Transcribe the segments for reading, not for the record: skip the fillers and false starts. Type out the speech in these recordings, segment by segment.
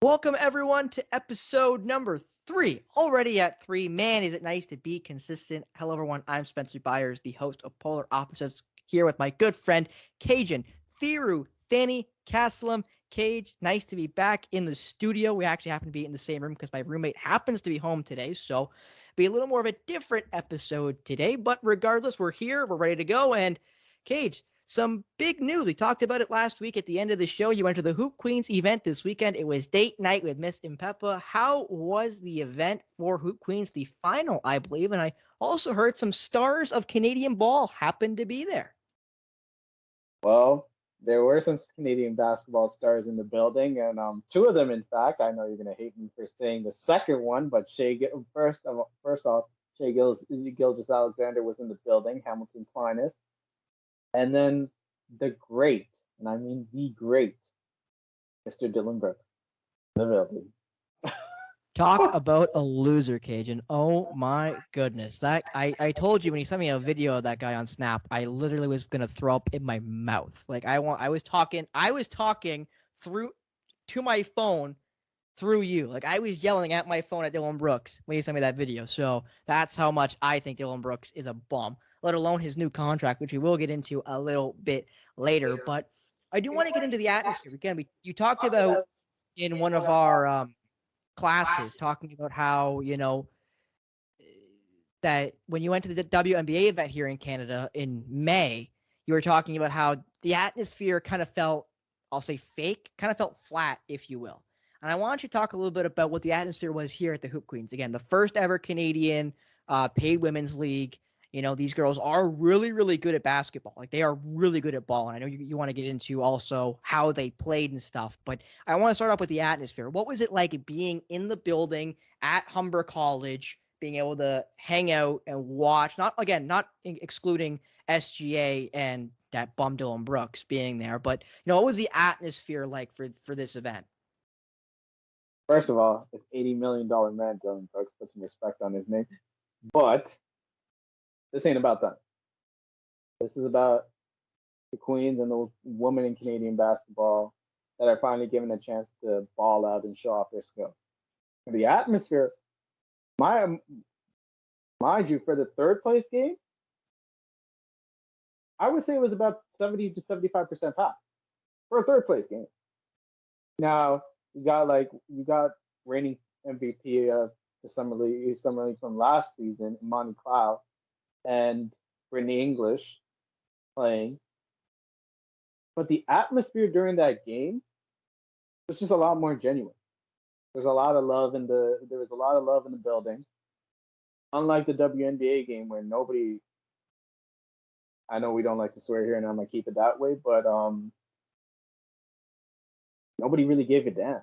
Welcome, everyone, to episode number 3. Already at 3. Man, is it nice to be consistent. Hello, everyone. I'm Spencer Byers, the host of Polar Opposites, here with my good friend, Kajan, Thiruthanikasalam. Cage, nice to be back in the studio. We actually happen to be in the same room because my roommate happens to be home today, so be a little more of a different episode today. But regardless, we're here. We're ready to go. And Cage, some big news. We talked about it last week at the end of the show. You went to the Hoop Queens event this weekend. It was date night with Miss Impepa. How was the event for Hoop Queens? The final, I believe. And I also heard some stars of Canadian ball happened to be there. Well, there were some Canadian basketball stars in the building, and two of them, in fact. I know you're gonna hate me for saying the second one, but first off, Gilgis Alexander was in the building, Hamilton's finest, and then the great, and I mean the great, Mr. Dylan Brooks, in the building. Talk about a loser, Cajun. Oh my goodness. That I told you when you sent me a video of that guy on Snap, I literally was gonna throw up in my mouth. Like I was talking through to my phone through you. Like I was yelling at my phone at Dylan Brooks when you sent me that video. So that's how much I think Dylan Brooks is a bum, let alone his new contract, which we will get into a little bit later. But I do want to get into the atmosphere. Again, you talked about in one of our classes talking about how that when you went to the WNBA event here in Canada in May, you were talking about how the atmosphere kind of felt, I'll say fake, kind of felt flat, if you will. And I want you to talk a little bit about what the atmosphere was here at the Hoop Queens. Again, the first ever Canadian paid women's league. These girls are really, really good at basketball. Like they are really good at ball. And I know you want to get into also how they played and stuff, but I want to start off with the atmosphere. What was it like being in the building at Humber College, being able to hang out and watch, not excluding SGA and that bum Dylan Brooks being there, but what was the atmosphere like for this event? First of all, it's $80 million man, Dylan Brooks. Put some respect on his name. But this ain't about that. This is about the queens and the women in Canadian basketball that are finally given a chance to ball out and show off their skills. The atmosphere, mind you, for the third place game, I would say it was about 70 to 75% packed for a third place game. Now you got reigning MVP of the summer league from last season, Monty Cloud, and Brittany English playing. But the atmosphere during that game was just a lot more genuine. There was a lot of love in the building. Unlike the WNBA game where nobody, I know we don't like to swear here and I'm gonna keep it that way, but nobody really gave a damn.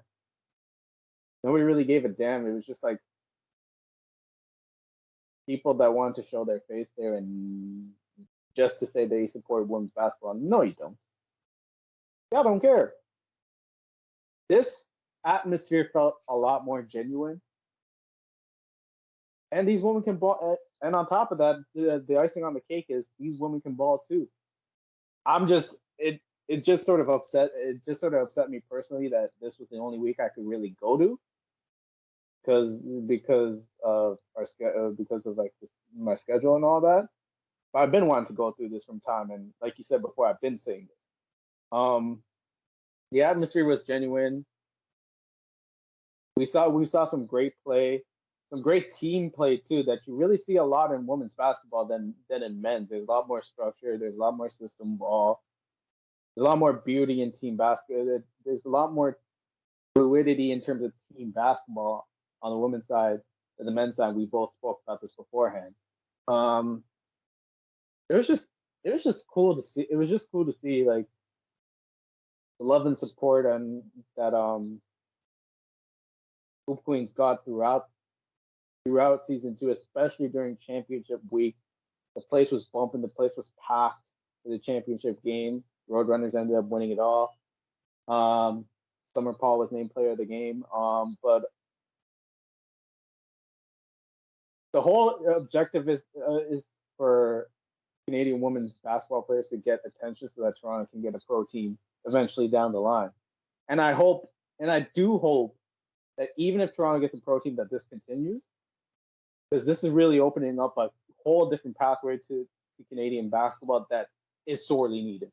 Nobody really gave a damn. It was just like people that wanted to show their face there and just to say they support women's basketball. No, you don't. Y'all don't care. This atmosphere felt a lot more genuine. And these women can ball. And on top of that, the icing on the cake is these women can ball too. It just sort of upset me personally that this was the only week I could really go to because of my schedule and all that. But I've been wanting to go through this from time, and like you said before, I've been saying this. The atmosphere was genuine. We saw some great play, some great team play too that you really see a lot in women's basketball than in men's. There's a lot more structure. There's a lot more system ball. There's a lot more beauty in team basketball. There's a lot more fluidity in terms of team basketball on the women's side than the men's side. We both spoke about this beforehand. It was just cool to see. It was just cool to see like the love and support and that Hoop Queens got throughout season 2, especially during championship week. The place was bumping. The place was packed for the championship game. Roadrunners ended up winning it all. Summer Paul was named player of the game. But the whole objective is for Canadian women's basketball players to get attention so that Toronto can get a pro team eventually down the line. And I do hope that even if Toronto gets a pro team, that this continues, because this is really opening up a whole different pathway to Canadian basketball that is sorely needed.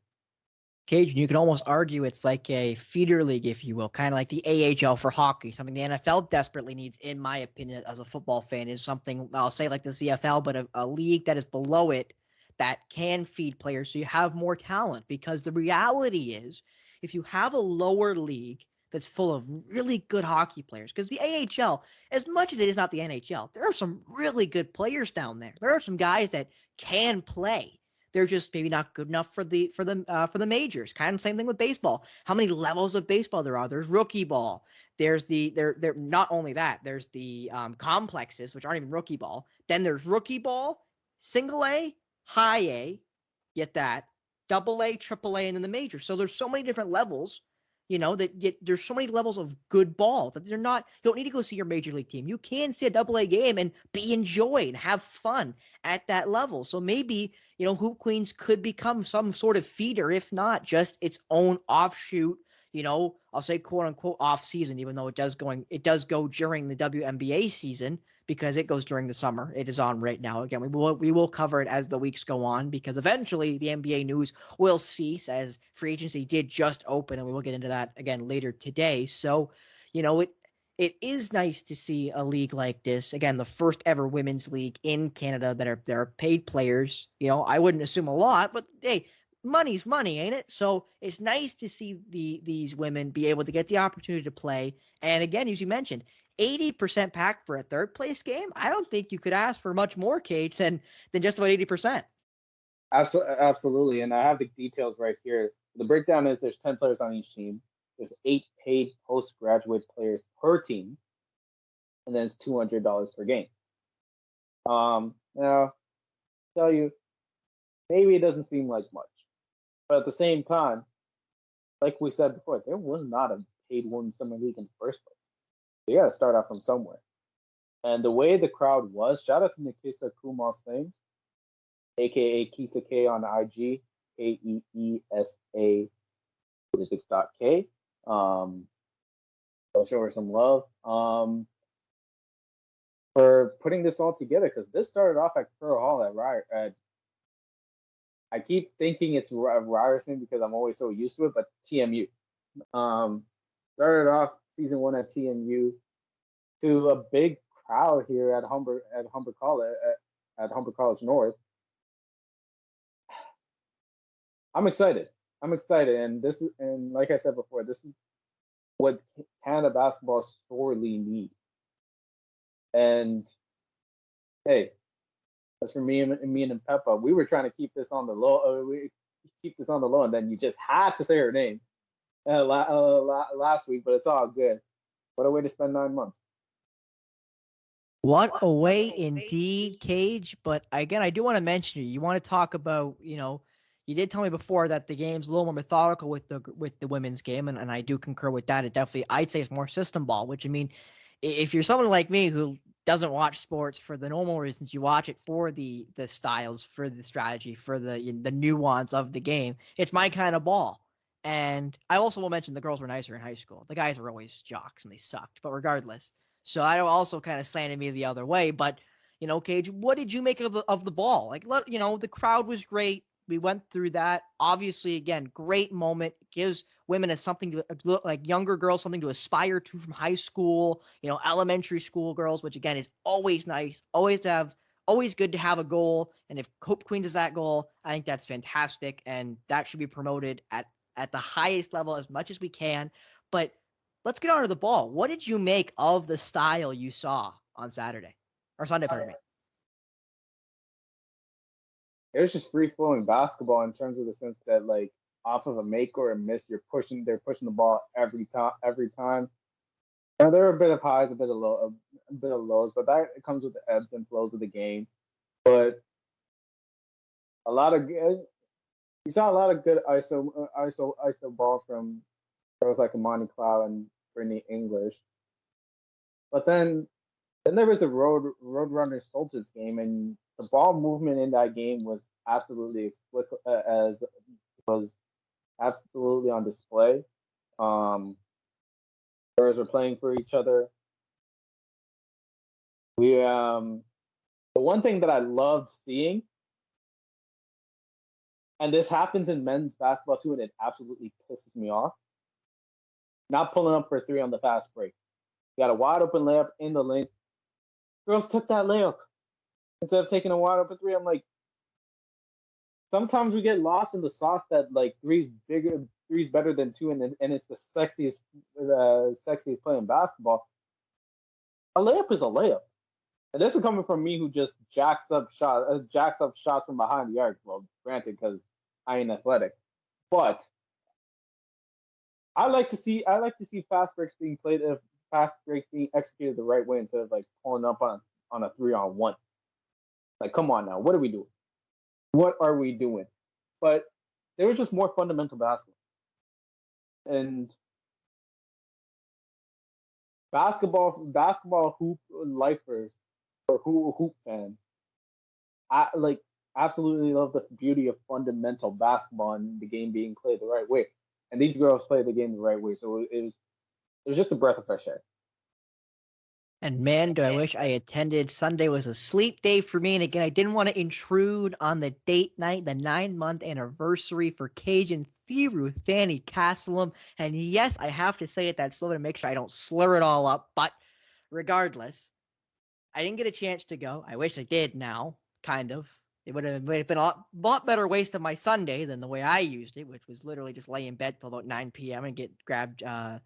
Cajun, you could almost argue it's like a feeder league, if you will, kind of like the AHL for hockey. Something the NFL desperately needs, in my opinion, as a football fan, is something I'll say like the CFL, but a league that is below it that can feed players so you have more talent. Because the reality is, if you have a lower league that's full of really good hockey players, because the AHL, as much as it is not the NHL, there are some really good players down there. There are some guys that can play. They're just maybe not good enough for the majors. Kind of same thing with baseball. How many levels of baseball there are? There's rookie ball. There's there not only that. There's the complexes, which aren't even rookie ball. Then there's rookie ball, single A, high A, get that, double A, triple A, and then the major. So there's so many different levels. There's so many levels of good ball that they're not. You don't need to go see your major league team. You can see a double A game and be enjoyed and have fun at that level. So maybe Hoop Queens could become some sort of feeder, if not just its own offshoot. I'll say quote unquote off season, even though it does go during the WNBA season because it goes during the summer. It is on right now. Again, we will cover it as the weeks go on because eventually the NBA news will cease as free agency did just open, and we will get into that again later today. So, it is nice to see a league like this. Again, the first ever women's league in Canada there are paid players. I wouldn't assume a lot, but hey, money's money, ain't it? So it's nice to see these women be able to get the opportunity to play. And again, as you mentioned, 80% packed for a third place game. I don't think you could ask for much more, Cage, than just about 80%. Absolutely, and I have the details right here. The breakdown is there's 10 players on each team. There's 8 paid postgraduate players per team, and then it's $200 per game. Now, tell you, maybe it doesn't seem like much, but at the same time, like we said before, there was not a paid women's summer league in the first place. So you got to start out from somewhere. And the way the crowd was, shout out to Nikisa Kumar Singh, aka Kisa K on IG, KEESA K. I'll show her some love for putting this all together because this started off at Pearl Hall at I keep thinking it's Ryerson because I'm always so used to it, but TMU. Started off season 1 at TMU to a big crowd here at Humber College North. I'm excited, and like I said before, this is what Canada basketball sorely needs. And hey, as for me and Peppa, we were trying to keep this on the low, and then you just had to say her name last week, but it's all good. What a way to spend 9 months. What a way indeed, Cage. But again, I do want to mention you want to talk about, you did tell me before that the game's a little more methodical with the women's game, and I do concur with that. It definitely, I'd say, it's more system ball. Which I mean, if you're someone like me who doesn't watch sports for the normal reasons, you watch it for the styles, for the strategy, for the nuance of the game. It's my kind of ball. And I also will mention the girls were nicer in high school. The guys were always jocks and they sucked. But regardless. So I also kind of slanted me the other way. But, Cage, what did you make of the ball? Like, the crowd was great. We went through that. Obviously, again, great moment. Gives women something to, like younger girls, something to aspire to from high school, elementary school girls, which again is always nice. Always good to have a goal. And if Hope Queens is that goal, I think that's fantastic. And that should be promoted at the highest level as much as we can. But let's get on to the ball. What did you make of the style you saw on Saturday or Sunday? Pardon me. It was just free flowing basketball in terms of the sense that like off of a make or a miss, they're pushing the ball every time. Now, there are a bit of highs, a bit of lows, but that comes with the ebbs and flows of the game. But a lot of good, you saw a lot of good ISO ball from girls like Imani Cloud and Brittany English. But then there was the Roadrunners Sultans game, and the ball movement in that game was absolutely was absolutely on display. Girls were playing for each other. The one thing that I loved seeing, and this happens in men's basketball too, and it absolutely pisses me off. Not pulling up for three on the fast break. You got a wide open layup in the lane. Girls took that layup instead of taking a wide open three. I'm like, sometimes we get lost in the sauce that like three's better than two, and it's the sexiest play in basketball. A layup is a layup, and this is coming from me who just jacks up shots from behind the arc. Well, granted, because I ain't athletic, but I like to see fast breaks being played, if fast breaks being executed the right way instead of like pulling up on a 3-on-1. Like, come on now, what are we doing? What are we doing? But there was just more fundamental basketball. And basketball hoop lifers or hoop fans, I like absolutely love the beauty of fundamental basketball and the game being played the right way. And these girls play the game the right way, so it was just a breath of fresh air. And man, do I wish I attended. Sunday was a sleep day for me. And again, I didn't want to intrude on the date night, the 9-month anniversary for Kajan Thiruthanikasalam. And yes, I have to say it that slow to make sure I don't slur it all up. But regardless, I didn't get a chance to go. I wish I did now, kind of. It would have been a lot better waste of my Sunday than the way I used it, which was literally just lay in bed till about 9 p.m. and get grabbed and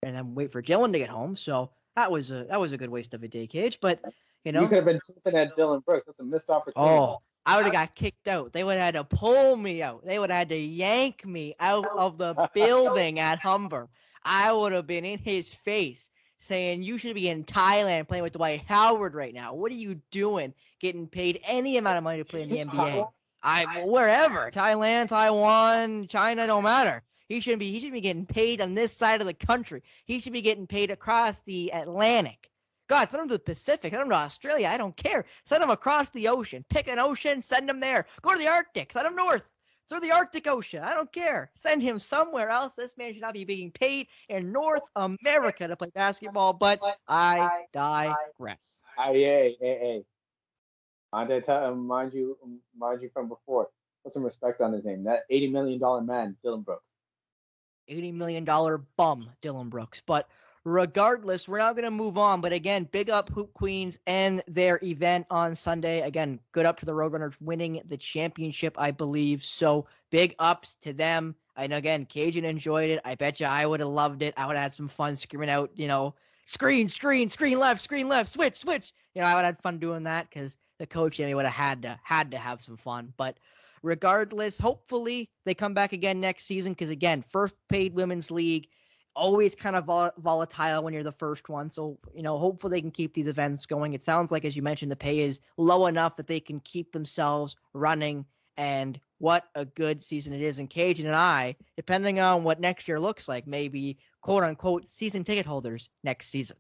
then wait for Dylan to get home. So that was a good waste of a day, Cage. But you could have been tipping at Dylan Brooks. That's a missed opportunity. Oh, I would have got kicked out. They would have had to pull me out. They would have had to yank me out of the building at Humber. I would have been in his face saying, you should be in Thailand playing with Dwight Howard right now. What are you doing getting paid any amount of money to play in the NBA? Wherever. Thailand, Taiwan, China, don't matter. He should be getting paid on this side of the country. He should be getting paid across the Atlantic. God, send him to the Pacific. Send him to Australia. I don't care. Send him across the ocean. Pick an ocean. Send him there. Go to the Arctic. Send him north through the Arctic Ocean. I don't care. Send him somewhere else. This man should not be being paid in North America to play basketball, but I digress. Hey. Mind you from before. Put some respect on his name. That $80 million man, Dylan Brooks. $80 million bum, Dylan Brooks. But regardless, we're now going to move on. But again, big up Hoop Queens and their event on Sunday. Again, good up to the Roadrunners winning the championship, I believe. So big ups to them. And again, Kajan enjoyed it. I bet you I would have loved it. I would have had some fun screaming out, screen left, switch. I would have had fun doing that because the coach and me would have had to have some fun. But regardless, hopefully they come back again next season because, again, first paid women's league, always kind of volatile when you're the first one. So, hopefully they can keep these events going. It sounds like, as you mentioned, the pay is low enough that they can keep themselves running. And what a good season it is. And Kajan and I, depending on what next year looks like, maybe quote-unquote season ticket holders next season.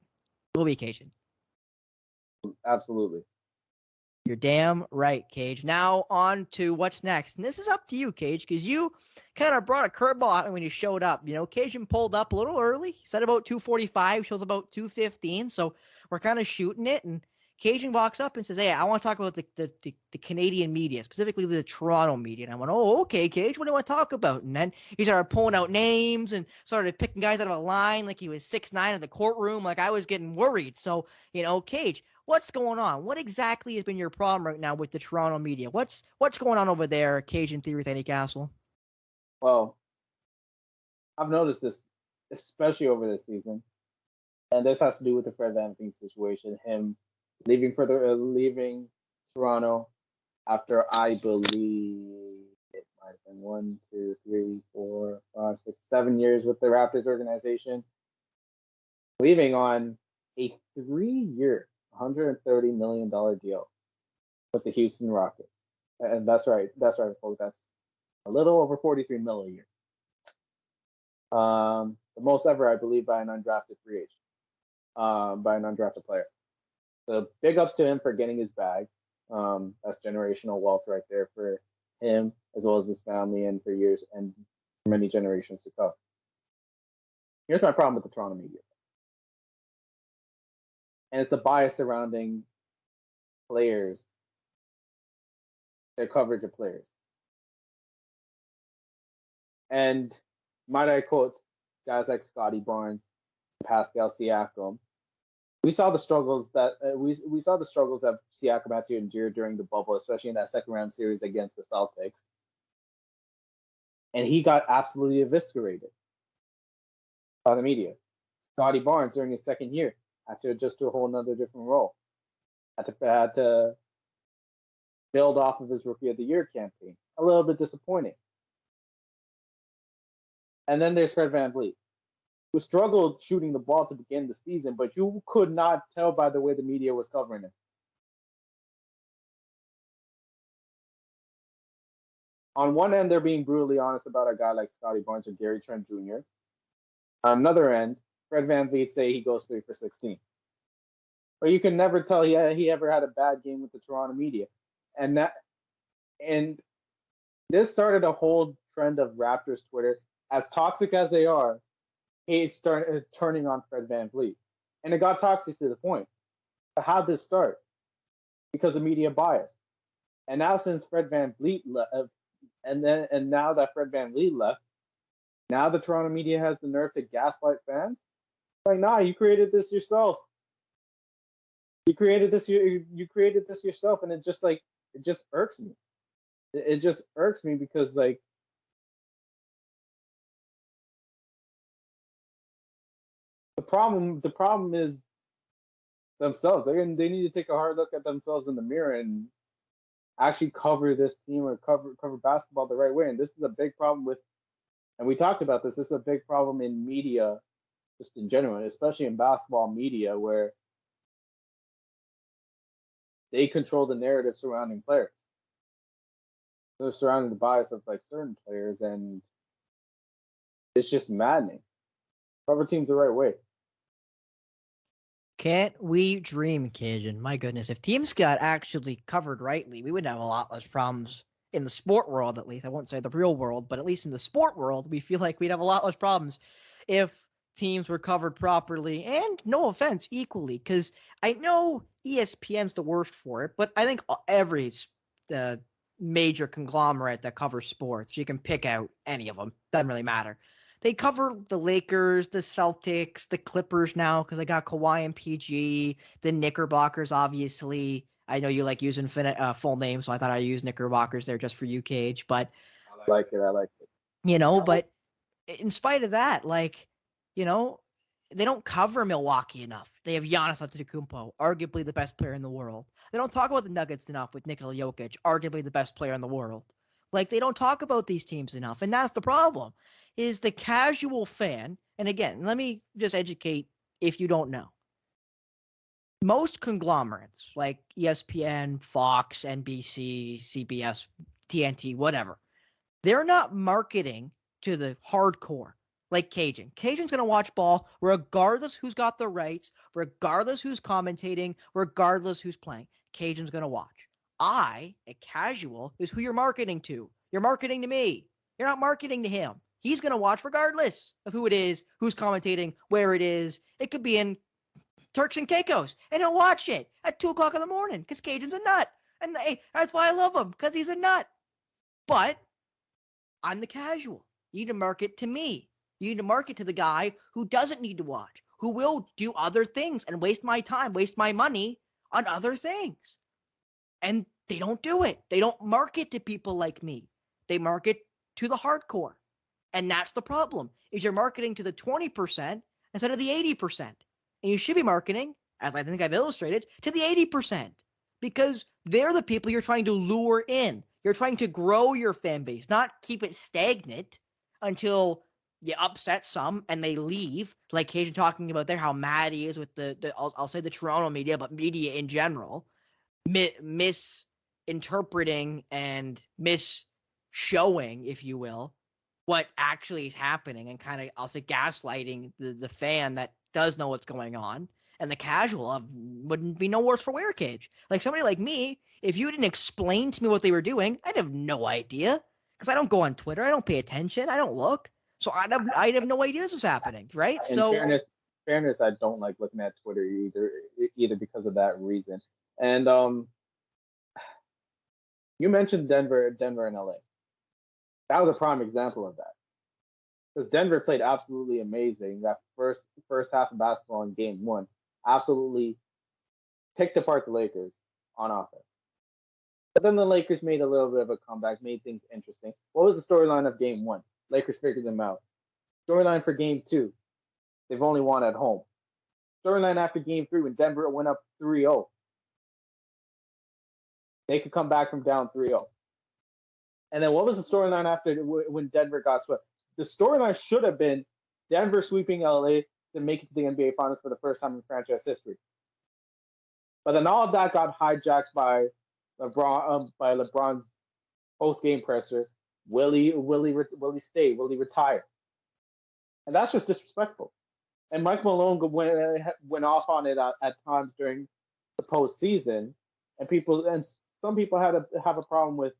Will be Kajan. Absolutely. You're damn right, Cage. Now on to what's next. And this is up to you, Cage, because you kind of brought a curveball at me when you showed up. Kajan pulled up a little early. He said about 2:45, shows about 2:15. So we're kind of shooting it. And Kajan walks up and says, hey, I want to talk about the Canadian media, specifically the Toronto media. And I went, oh, okay, Cage, what do you want to talk about? And then he started pulling out names and started picking guys out of a line like he was 6'9" in the courtroom, like I was getting worried. So, Cage, what's going on? What exactly has been your problem right now with the Toronto media? What's going on over there, Kajan Thiruthanikasalam? Well, I've noticed this, especially over this season, and this has to do with the Fred VanVleet situation. Him leaving Toronto after, I believe it might have been 1, 2, 3, 4, 5, 6, 7 years with the Raptors organization, leaving on a 3-year, $130 million deal with the Houston Rockets. And that's right, folks. That's a little over $43 million a year. The most ever, I believe, by an undrafted free agent, by an undrafted player. So big ups to him for getting his bag. That's generational wealth right there for him, as well as his family, and for years and many generations to come. Here's my problem with the Toronto media. and it's the bias surrounding players, their coverage of players. And might I quote guys like Scotty Barnes, Pascal Siakam. We saw the struggles that Siakam had to endure during the bubble, especially in that second round series against the Celtics. And he got absolutely eviscerated by the media. Scotty Barnes during his second year had to adjust to a whole nother different role. Had to build off of his Rookie of the Year campaign. A little bit disappointing. And then there's Fred VanVleet, who struggled shooting the ball to begin the season, but you could not tell by the way the media was covering him. On one end, they're being brutally honest about a guy like Scotty Barnes or Gary Trent Jr. On another end, Fred VanVleet say he goes 3 for 16. But you can never tell he ever had a bad game with the Toronto media. And this started a whole trend of Raptors Twitter. As toxic as they are, he started turning on Fred VanVleet. And it got toxic to the point. But how'd this start? Because of media bias. And now since Fred VanVleet left, and now that Fred VanVleet left, now the Toronto media has the nerve to gaslight fans. Like, nah, you created this yourself. You created this yourself, and it just irks me. It just irks me because like the problem is themselves. They need to take a hard look at themselves in the mirror and actually cover this team or cover basketball the right way. And this is a big problem with, and we talked about this. This is a big problem in media, just in general, especially in basketball media, where they control the narrative surrounding players. They're surrounding the bias of like certain players, and it's just maddening. Cover teams the right way. Can't we dream, Kajan? My goodness, if teams got actually covered rightly, we would have a lot less problems in the sport world, at least. I won't say the real world, but at least in the sport world, we feel like we'd have a lot less problems if teams were covered properly and, no offense, equally. Because I know ESPN's the worst for it, but I think every major conglomerate that covers sports, you can pick out any of them, doesn't really matter. They cover the Lakers, the Celtics, the Clippers now because they got Kawhi and PG, the Knickerbockers, obviously. I know you like using full names, so I thought I'd use Knickerbockers there just for you, Cage. But I like it. But in spite of that, they don't cover Milwaukee enough. They have Giannis Antetokounmpo, arguably the best player in the world. They don't talk about the Nuggets enough with Nikola Jokic, arguably the best player in the world. They don't talk about these teams enough, and that's the problem. Is the casual fan, and again, let me just educate if you don't know. Most conglomerates like ESPN, Fox, NBC, CBS, TNT, whatever, they're not marketing to the hardcore like Kajan. Kajan's going to watch ball regardless who's got the rights, regardless who's commentating, regardless who's playing. Kajan's going to watch. A casual, is who you're marketing to. You're marketing to me. You're not marketing to him. He's going to watch regardless of who it is, who's commentating, where it is. It could be in Turks and Caicos, and he'll watch it at 2 o'clock in the morning because Cajun's a nut. And that's why I love him, because he's a nut. But I'm the casual. You need to market to me. You need to market to the guy who doesn't need to watch, who will do other things and waste my time, waste my money on other things. And they don't do it. They don't market to people like me. They market to the hardcore. And that's the problem, is you're marketing to the 20% instead of the 80%. And you should be marketing, as I think I've illustrated, to the 80%. Because they're the people you're trying to lure in. You're trying to grow your fan base, not keep it stagnant until you upset some and they leave. Like Kajan talking about there, how mad he is with I'll say the Toronto media, but media in general, misinterpreting and misshowing, if you will, what actually is happening, and kind of, I'll say, gaslighting the fan that does know what's going on, and the casual wouldn't be no worse for wear, Cage. Like somebody like me, if you didn't explain to me what they were doing, I'd have no idea, because I don't go on Twitter, I don't pay attention, I don't look, so I'd have no idea this was happening, right? In fairness, fairness, I don't like looking at Twitter either because of that reason. And you mentioned Denver, and LA. That was a prime example of that. Because Denver played absolutely amazing that first half of basketball in game one. Absolutely picked apart the Lakers on offense. But then the Lakers made a little bit of a comeback, made things interesting. What was the storyline of game one? Lakers figured them out. Storyline for game two, they've only won at home. Storyline after game three, when Denver went up 3-0. They could come back from down 3-0. And then what was the storyline after when Denver got swept? The storyline should have been Denver sweeping LA to make it to the NBA Finals for the first time in franchise history. But then all of that got hijacked by LeBron's post-game presser. Willie stay, Willie retire. And that's just disrespectful. And Mike Malone went off on it at times during the postseason, and some people had a problem with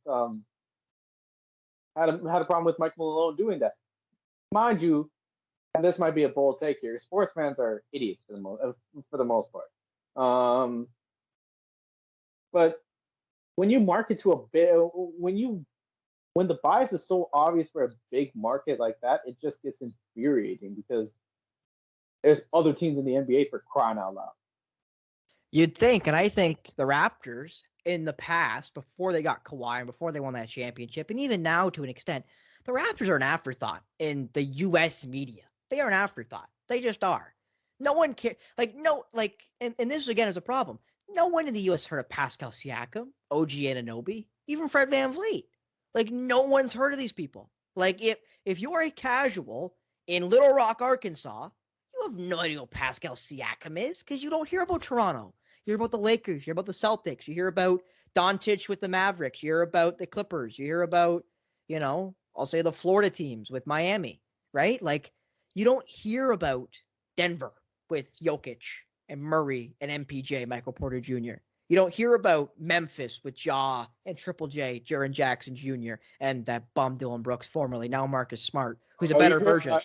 had a problem with Mike Malone doing that. Mind you, and this might be a bold take here, sports fans are idiots for the most part. But when you market to a bit, when the bias is so obvious for a big market like that, it just gets infuriating because there's other teams in the NBA for crying out loud. You'd think, and I think the Raptors in the past, before they got Kawhi and before they won that championship, and even now to an extent, the Raptors are an afterthought in the U.S. media. They are an afterthought. They just are. No one cares. And this again is a problem. No one in the U.S. heard of Pascal Siakam, OG Anunoby, even Fred VanVleet. Like, no one's heard of these people. Like, if you're a casual in Little Rock, Arkansas, you have no idea who Pascal Siakam is because you don't hear about Toronto. You hear about the Lakers. You hear about the Celtics. You hear about Doncic with the Mavericks. You hear about the Clippers. You hear about, I'll say the Florida teams with Miami, right? Like, you don't hear about Denver with Jokic and Murray and MPJ, Michael Porter Jr. You don't hear about Memphis with Ja and Triple J, Jaren Jackson Jr., and that bum Dylan Brooks, formerly, now Marcus Smart, who's a better version.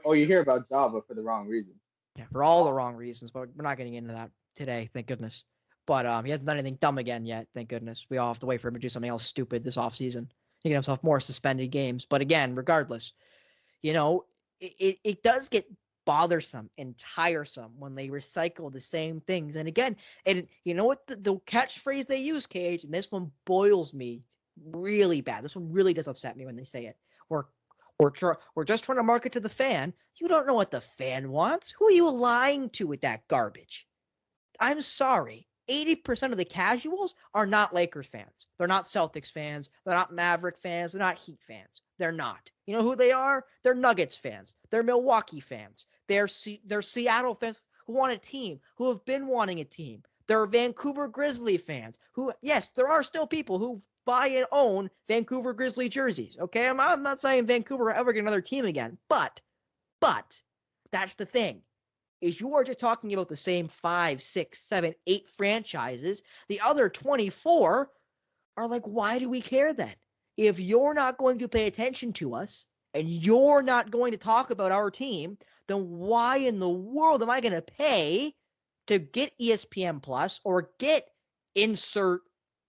You hear about Ja, but for the wrong reasons. Yeah, for all the wrong reasons, but we're not getting into that today, thank goodness. But he hasn't done anything dumb again yet, thank goodness. We all have to wait for him to do something else stupid this offseason. He can have himself more suspended games. But again, regardless, it does get bothersome and tiresome when they recycle the same things. And again, and you know what the catchphrase they use, Cage, and this one boils me really bad. This one really does upset me when they say it. We're just trying to market to the fan. You don't know what the fan wants. Who are you lying to with that garbage? I'm sorry. 80% of the casuals are not Lakers fans. They're not Celtics fans. They're not Maverick fans. They're not Heat fans. They're not. You know who they are? They're Nuggets fans. They're Milwaukee fans. They're Seattle fans who want a team, who have been wanting a team. They're Vancouver Grizzly fans who, yes, there are still people who buy and own Vancouver Grizzly jerseys. Okay, I'm not saying Vancouver will ever get another team again, but that's the thing. Is you are just talking about the same 5, 6, 7, 8 franchises. The other 24 are like, why do we care then? If you're not going to pay attention to us and you're not going to talk about our team, then why in the world am I going to pay to get ESPN Plus or get insert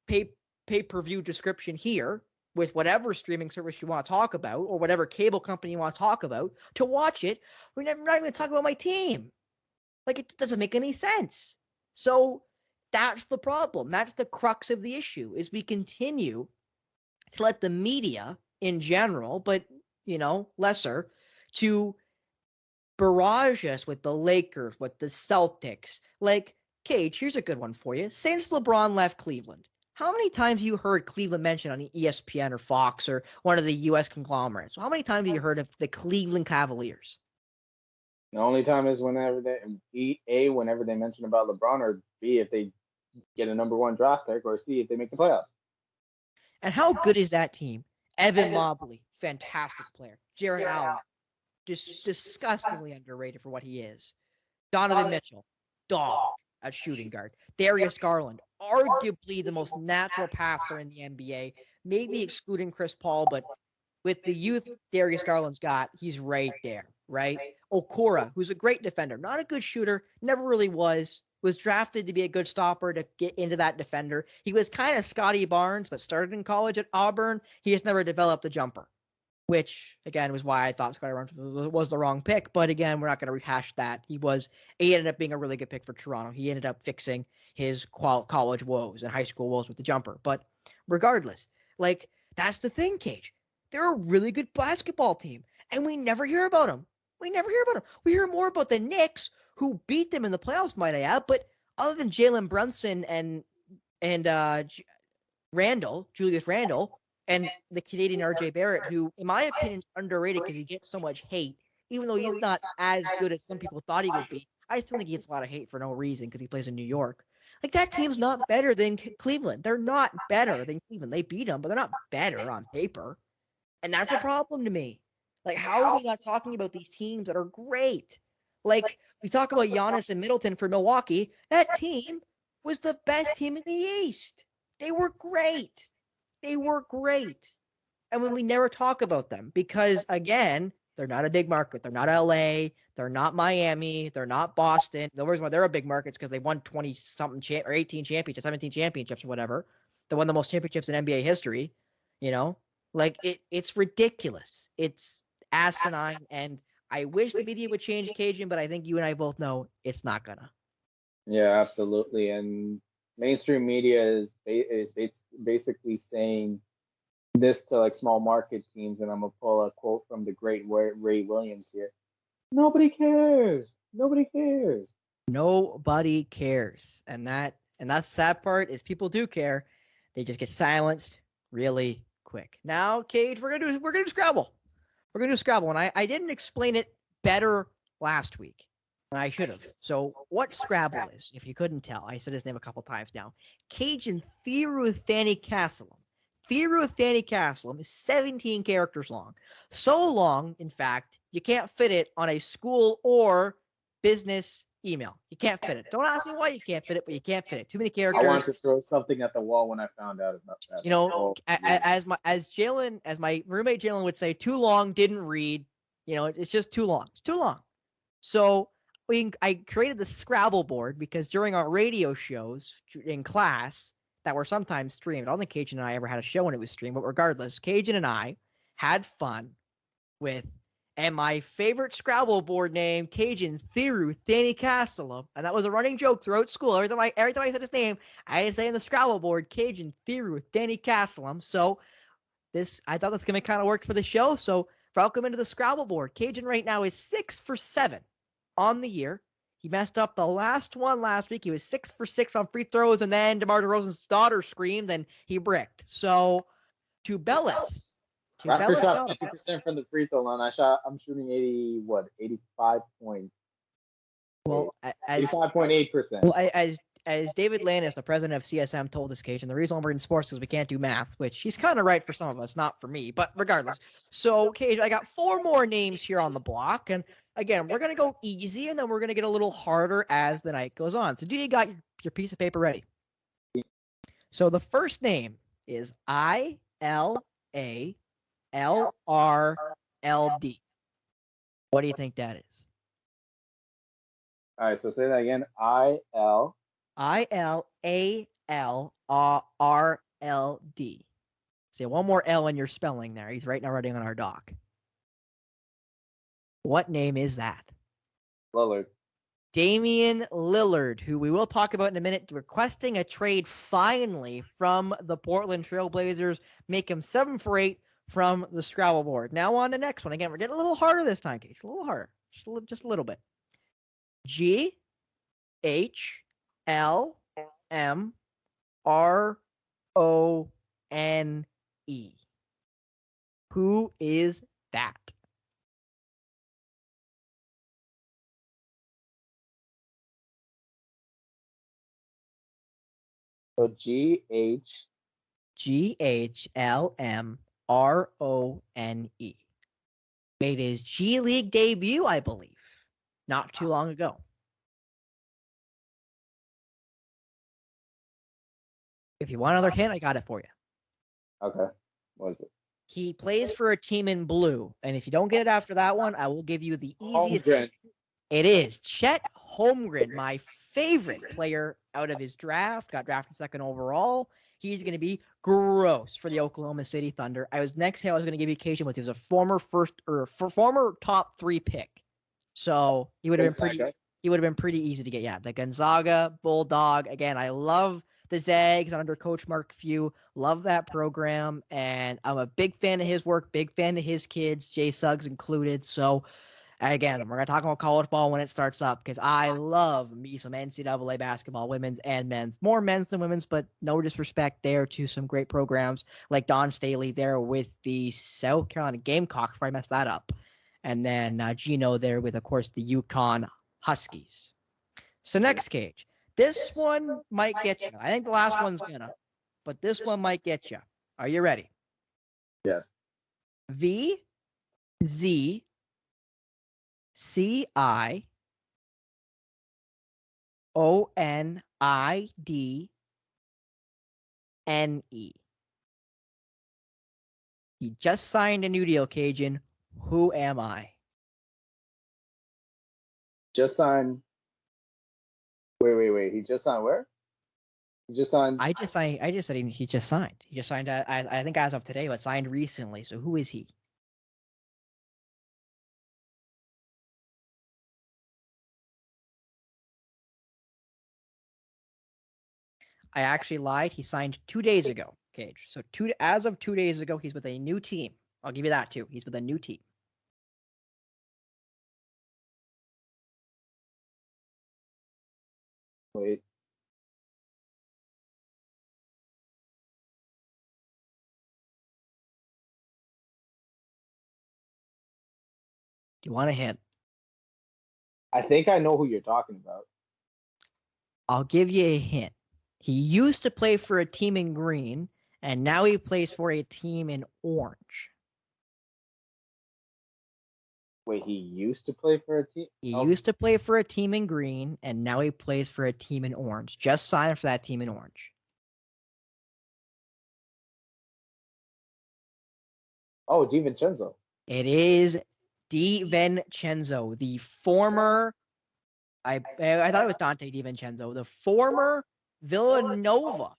pay-per-view description here with whatever streaming service you want to talk about or whatever cable company you want to talk about to watch it? We're not even going to talk about my team. Like, it doesn't make any sense. So that's the problem. That's the crux of the issue, is we continue to let the media in general, but, lesser, to barrage us with the Lakers, with the Celtics. Like, Cage, here's a good one for you. Since LeBron left Cleveland, how many times have you heard Cleveland mentioned on ESPN or Fox or one of the U.S. conglomerates? How many times have you heard of the Cleveland Cavaliers? The only time is whenever whenever they mention about LeBron, or B, if they get a number 1 draft pick, or C, if they make the playoffs. And how good is that team? Evan Mobley, fantastic player. Jarrett Allen, just disgustingly underrated for what he is. Donovan Mitchell, dog at shooting guard. Darius Garland, arguably the most natural passer in the NBA, maybe excluding Chris Paul, but with the youth Darius Garland's got, he's right there, right? Okora, who's a great defender, not a good shooter, never really was drafted to be a good stopper to get into that defender. He was kind of Scotty Barnes, but started in college at Auburn. He just never developed a jumper, which, again, was why I thought Scotty Barnes was the wrong pick. But again, we're not going to rehash that. He ended up being a really good pick for Toronto. He ended up fixing his college woes and high school woes with the jumper. But regardless, like, that's the thing, Cage. They're a really good basketball team, and we never hear about them. We never hear about them. We hear more about the Knicks, who beat them in the playoffs, might I add. But other than Jalen Brunson and Julius Randle, and the Canadian RJ Barrett, who, in my opinion, is underrated because he gets so much hate, even though he's not as good as some people thought he would be. I still think he gets a lot of hate for no reason because he plays in New York. Like, that team's not better than Cleveland. They're not better than Cleveland. They beat them, but they're not better on paper. And that's a problem to me. Like, how are we not talking about these teams that are great? Like, we talk about Giannis and Middleton for Milwaukee. That team was the best team in the East. They were great. They were great. And when we never talk about them because, again, they're not a big market. They're not LA. They're not Miami. They're not Boston. The reason why they're a big market is because they won 20-something or 18 championships, 17 championships or whatever. They won the most championships in NBA history, you know? Like, it's ridiculous. It's asinine, and I wish the media would change Cajun, but I think you and I both know it's not gonna. Yeah, absolutely. And mainstream media is basically saying this to like small market teams, and I'm gonna pull a quote from the great Ray Williams here. Nobody cares. Nobody cares. Nobody cares, and that's the sad part is people do care. They just get silenced really quick. Now, Cage, we're gonna do Scrabble. We're gonna do Scrabble, and I didn't explain it better last week. I should have. So, what Scrabble is, if you couldn't tell, I said his name a couple times now. Kajan Thiruthanikasalam. Thiruthanikasalam is 17 characters long. So long, in fact, you can't fit it on a school or business email. You can't fit it. Don't ask me why you can't fit it, but you can't fit it. Too many characters. I wanted to throw something at the wall when I found out about that. You know, as my roommate Jalen would say, too long, didn't read. You know, it's just too long. It's too long. So I created the Scrabble board because during our radio shows in class that were sometimes streamed, I don't think Kajan and I ever had a show when it was streamed, but regardless, Kajan and I had fun with, and my favorite Scrabble board name, Kajan Thiruthanikasalam, and that was a running joke throughout school. Every time I said his name, I had to say in the Scrabble board, Kajan Thiruthanikasalam. So I thought this gonna kind of work for the show. So welcome into the Scrabble board. Kajan right now is 6 for 7 on the year. He messed up the last one last week. He was 6 for 6 on free throws, and then DeMar DeRozan's daughter screamed, and he bricked. So, to Bellis. Raptors shot 50% from the free throw line. I'm shooting 85 points. Well, 85.8%. Well, as David Landis, the president of CSM, told this Cage, and the reason why we're in sports is we can't do math, which he's kind of right for some of us, not for me, but regardless. So, Cage, I got 4 more names here on the block, and again, we're going to go easy, and then we're going to get a little harder as the night goes on. So do you got your piece of paper ready? So the first name is ILALRLD. What do you think that is? All right, so say that again. ILALRLD. Say one more L in your spelling there. He's right now writing on our doc. What name is that? Lillard. Damian Lillard, who we will talk about in a minute, requesting a trade finally from the Portland Trailblazers, make him 7 for 8 from the Scrabble board. Now on to the next one. Again, we're getting a little harder this time, Cage. A little harder. Just a little bit. GHLMRONE. Who is that? So GHLMRONE. Made his G League debut, I believe, not too long ago. If you want another hint, I got it for you. Okay. What is it? He plays for a team in blue. And if you don't get it after that one, I will give you the easiest. Holmgren. It is Chet Holmgren, my favorite player out of his draft. Got drafted 2nd overall. He's going to be gross for the Oklahoma City Thunder. Next I was going to give you Kajan was he was a former former top 3 pick. So he would have been pretty easy to get. Yeah, the Gonzaga Bulldog. Again, I love the Zags under Coach Mark Few. Love that program, and I'm a big fan of his work, big fan of his kids, Jay Suggs included. So again, we're going to talk about college ball when it starts up because I love me some NCAA basketball, women's and men's. More men's than women's, but no disrespect there to some great programs like Don Staley there with the South Carolina Gamecocks, where I messed that up. And then Gino there with, of course, the UConn Huskies. So next, Cage. This one might get you. I think the last one's gonna, but this one might get you. Are you ready? Yes. VZCIONE. He just signed a new deal, Kajan. Who am I? Just signed. Wait. He just signed where? He just signed. I just said he just signed. He just signed. I think as of today, but signed recently. So who is he? I actually lied. He signed 2 days ago, Cage. So as of 2 days ago, he's with a new team. I'll give you that too. He's with a new team. Wait. Do you want a hint? I think I know who you're talking about. I'll give you a hint. He used to play for a team in green, and now he plays for a team in orange. Wait, he used to play for a team? He used to play for a team in green, and now he plays for a team in orange. Just signed for that team in orange. Oh, DiVincenzo. It is DiVincenzo, the former. I thought it was Dante DiVincenzo, the former Villanova.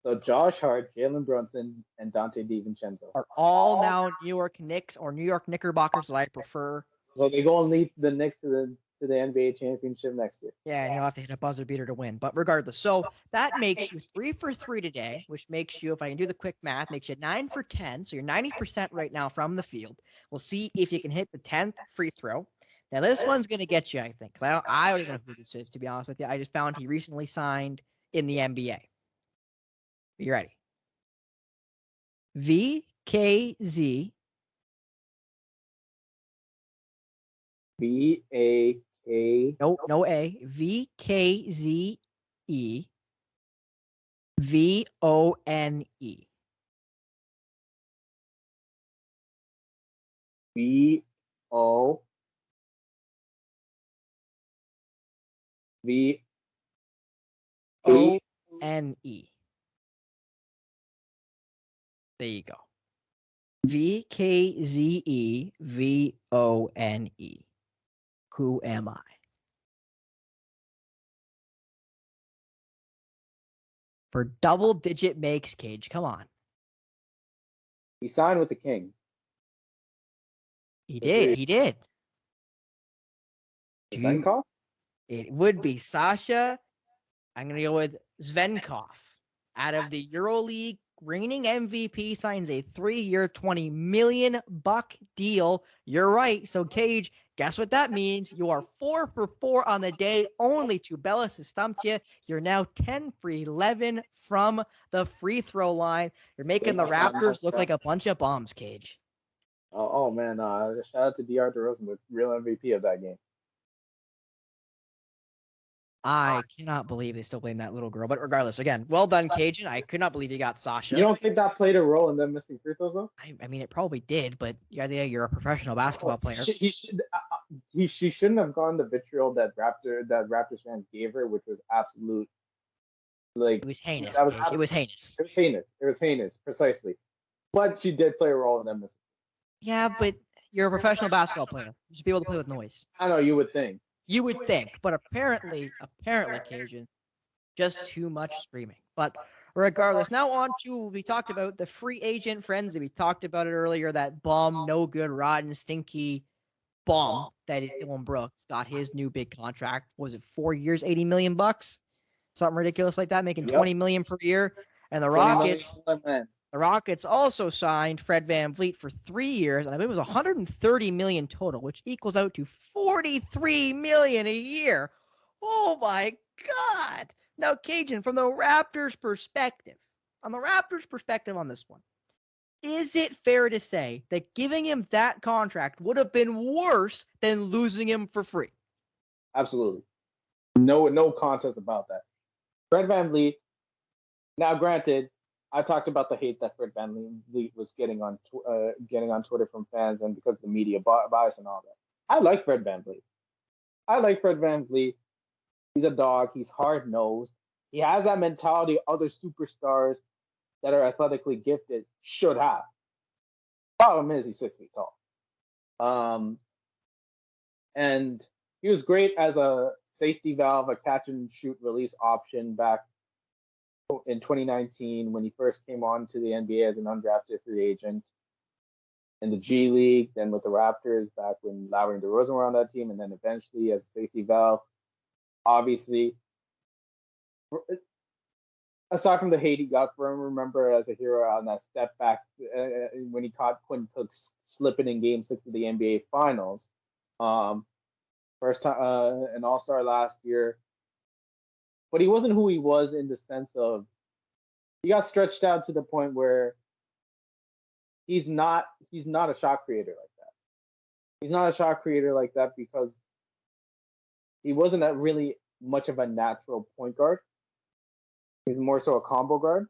So Josh Hart, Jalen Brunson, and Dante DiVincenzo are all now New York Knicks or New York Knickerbockers, as I prefer. So they go and lead the Knicks to the NBA championship next year. Yeah, and he'll have to hit a buzzer beater to win. But regardless, so that makes you 3 for 3 today, which makes you, if I can do the quick math, makes you 9 for 10. So you're 90% right now from the field. We'll see if you can hit the 10th free throw. Now this one's gonna get you, I think, because I don't even know who this is, to be honest with you. I just found he recently signed in the NBA. You ready? VKZ. VAK. No A. VKZE. VONE. VO. VONE. There you go. VKZE VONE. Who am I? For double-digit makes, Cage. Come on. He signed with the Kings. He did. Zvenkov? It would be Sasha. I'm going to go with Zvenkov. Out of the EuroLeague, reigning MVP, signs a 3-year, $20 million deal. You're right. So, Cage, guess what that means? You are 4 for 4 on the day. Only Tubelis has stumped you. You're now 10 for 11 from the free throw line. You're making the Raptors look like a bunch of bombs, Cage. Oh man. Shout out to DR DeRozan, the real MVP of that game. I cannot believe they still blame that little girl. But regardless, again, well done, Kajan. I could not believe you got Sasha. You don't think that played a role in them missing free throws, though? I mean, it probably did, but you're a professional basketball player. She shouldn't have gone the vitriol that Raptors fans gave her, which was absolute. Like, it was heinous. It was heinous, precisely. But she did play a role in them. Yeah, but you're a professional basketball player. You should be able to play with noise. I know you would think. You would think, but apparently, Kajan, just too much screaming. But regardless, now on to, we talked about the free agent frenzy. We talked about it earlier, that bum, no good, rotten, stinky bum that is Dylan Brooks got his new big contract. Was it 4 years, $80 million? Something ridiculous like that, making $20 million per year. And the Rockets also signed Fred VanVleet for 3 years, and I believe it was $130 million total, which equals out to $43 million a year. Oh my God! Now, Kajan, from the Raptors' perspective, on this one, is it fair to say that giving him that contract would have been worse than losing him for free? Absolutely. No contest about that. Fred VanVleet. Now, granted, I talked about the hate that Fred VanVleet was getting on Twitter from fans, and because of the media bias and all that. I like Fred VanVleet. He's a dog. He's hard nosed. He has that mentality other superstars that are athletically gifted should have. Problem is, he's 6 feet tall. And he was great as a safety valve, a catch and shoot release option back in 2019 when he first came on to the NBA as an undrafted free agent in the G League, then with the Raptors back when Lowry and DeRozan were on that team, and then eventually as a safety valve. Obviously, aside from the hate he got for him, remember as a hero on that step back when he caught Quinn Cook slipping in Game 6 of the NBA Finals. First time an All-Star last year. But he wasn't who he was in the sense of he got stretched out to the point where he's not a shot creator like that. He's not a shot creator like that because he wasn't really much of a natural point guard. He's more so a combo guard.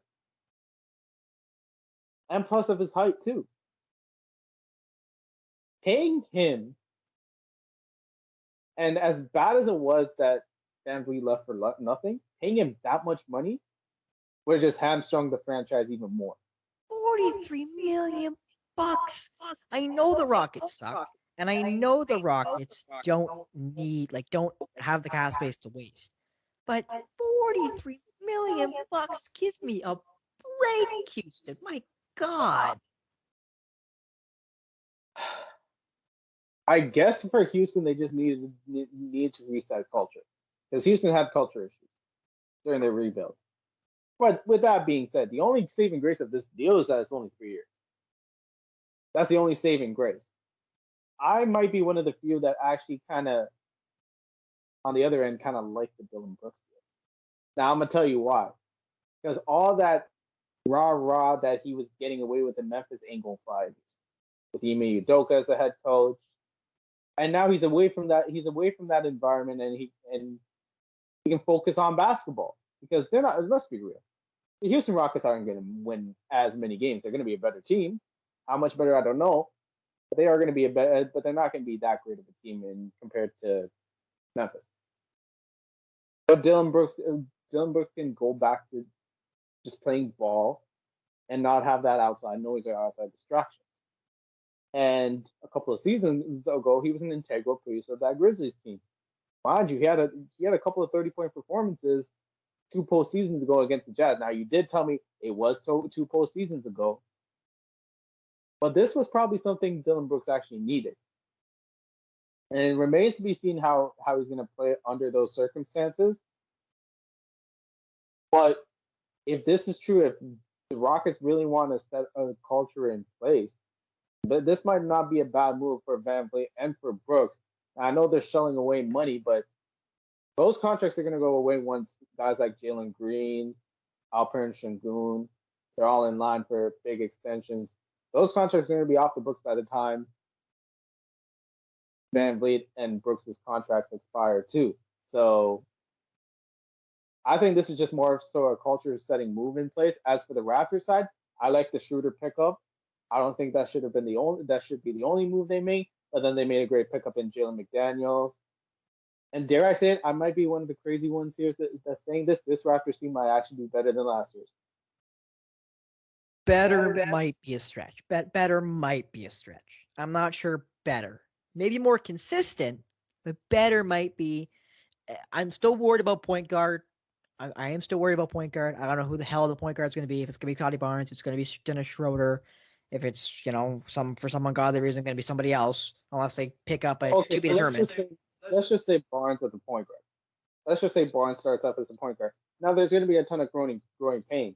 And plus of his height too. Paying him, and as bad as it was that VanVleet left for nothing, paying him that much money would have just hamstrung the franchise even more. $43 million. I know the Rockets suck, and I know the Rockets don't have the cap space to waste. But $43 million, give me a break, Houston. My God. I guess for Houston, they just needed to reset culture, because Houston had culture issues during their rebuild. But with that being said, the only saving grace of this deal is that it's only 3 years. That's the only saving grace. I might be one of the few that actually kind of, on the other end, kind of like the Dylan Brooks deal. Now, I'm going to tell you why. Because all that rah-rah that he was getting away with in Memphis ain't going to fly with Ime Udoka as the head coach. And now he's away from that. He's away from that environment, and he can focus on basketball, because they're not. Let's be real. The Houston Rockets aren't going to win as many games. They're going to be a better team. How much better, I don't know. But they are going to be but they're not going to be that great of a team compared to Memphis. But Dylan Brooks can go back to just playing ball and not have that outside noise or outside distractions. And a couple of seasons ago, he was an integral piece of that Grizzlies team. Mind you, he had a couple of 30-point performances 2 postseasons ago against the Jazz. Now, you did tell me it was 2 postseasons ago, but this was probably something Dylan Brooks actually needed. And it remains to be seen how he's going to play under those circumstances. But if this is true, if the Rockets really want to set a culture in place, but this might not be a bad move for VanVleet and for Brooks. I know they're shelling away money, but those contracts are going to go away once guys like Jalen Green, Alperen Sengun, they're all in line for big extensions. Those contracts are going to be off the books by the time VanVleet and Brooks' contracts expire too. So I think this is just more so a culture-setting move in place. As for the Raptors side, I like the Schroeder pickup. I don't think that should be the only move they make, but then they made a great pickup in Jalen McDaniels. And dare I say it, I might be one of the crazy ones here that's saying this Raptors team might actually be better than last year's. Better might be a stretch. Better might be a stretch. I'm not sure better. Maybe more consistent, but better might be. I'm still worried about point guard. I am still worried about point guard. I don't know who the hell the point guard is going to be. If it's going to be Scotty Barnes, if it's going to be Dennis Schroeder, if it's for some ungodly reason going to be somebody else, unless they pick up a to be determined. Let's just say Barnes at the point guard. Let's just say Barnes starts up as a point guard. Now there's going to be a ton of growing pain,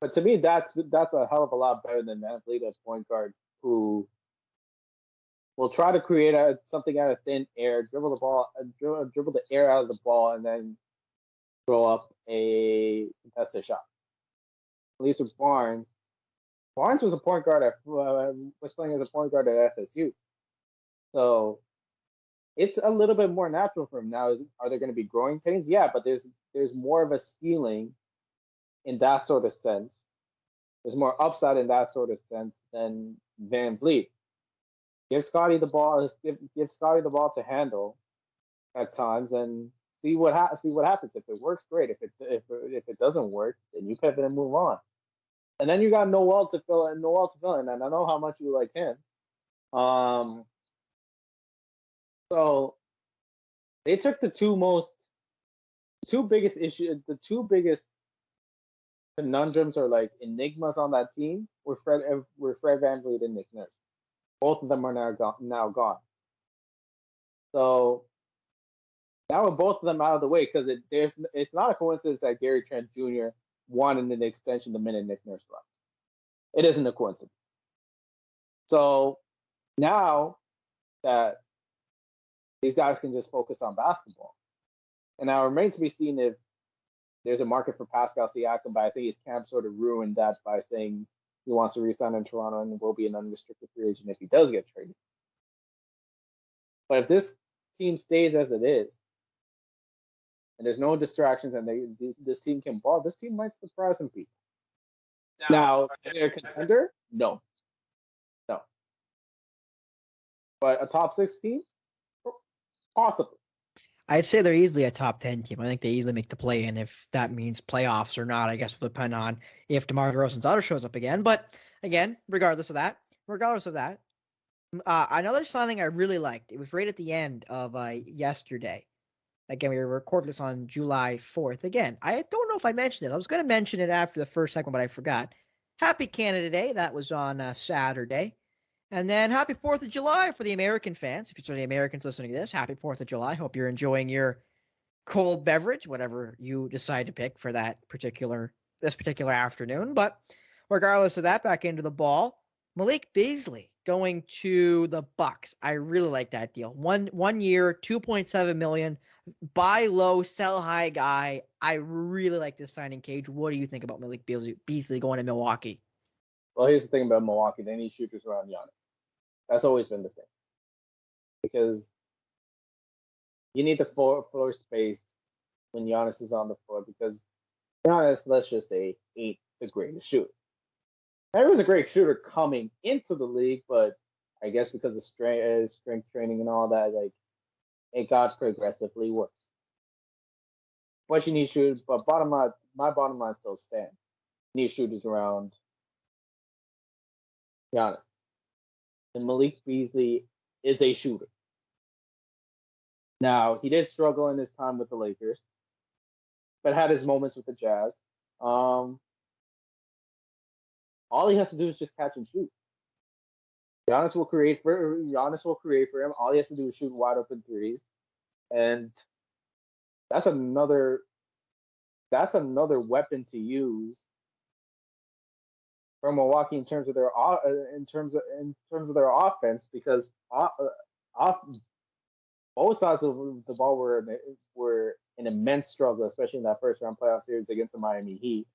but to me that's a hell of a lot better than an athlete as point guard who will try to create something out of thin air, dribble the ball, dribble the air out of the ball, and then throw up a contested shot. At least with Barnes was a point guard was playing as a point guard at FSU, so it's a little bit more natural for him now. Are there going to be growing pains? Yeah, but there's more of a ceiling in that sort of sense. There's more upside in that sort of sense than Van Vliet. Give Scotty the ball. Give Scotty the ball to handle at times, and see what happens. If it works, great. If it doesn't work, then you pivot and move on. And then you got Noel to fill in, and I know how much you like him. So they took the two biggest conundrums or like enigmas on that team were Fred VanVleet and Nick Nurse. Both of them are now gone. So now with both of them out of the way, because it's not a coincidence that Gary Trent Jr. wanted an extension the minute Nick Nurse left. It isn't a coincidence. So now that these guys can just focus on basketball. And now it remains to be seen if there's a market for Pascal Siakam, but I think his camp sort of ruined that by saying he wants to re-sign in Toronto and will be an unrestricted free agent if he does get traded. But if this team stays as it is, and there's no distractions, and this team can ball, this team might surprise some people. Now, are they a contender? No. But a top 6 team? Possibly. I'd say they're easily a top 10 team. I think they easily make the play in. If that means playoffs or not, I guess will depend on if DeMar DeRozan's auto shows up again. But again, regardless of that, another signing I really liked. It was right at the end of yesterday. Again, we recorded this on July 4th. Again, I don't know if I mentioned it. I was going to mention it after the first segment, but I forgot. Happy Canada Day. That was on Saturday. And then happy 4th of July for the American fans. If you're any Americans listening to this, happy 4th of July. Hope you're enjoying your cold beverage, whatever you decide to pick for this particular afternoon. But regardless of that, back into the ball, Malik Beasley going to the Bucks. I really like that deal. One year, $2.7 million, buy low, sell high guy. I really like this signing, Cage. What do you think about Malik Beasley going to Milwaukee? Well, here's the thing about Milwaukee. They need shooters around Giannis. That's always been the thing. Because you need the floor space when Giannis is on the floor. Because Giannis, let's just say, ain't the greatest shooter. He was a great shooter coming into the league, but I guess because of strength training and all that, like it got progressively worse. But you need shooters. But my bottom line still stands. You need shooters around Giannis. And Malik Beasley is a shooter. Now, he did struggle in his time with the Lakers, but had his moments with the Jazz. All he has to do is just catch and shoot. Giannis will create for him. All he has to do is shoot wide open threes. And that's another weapon to use for Milwaukee in terms of their offense, because both sides of the ball were an immense struggle, especially in that first round playoff series against the Miami Heat.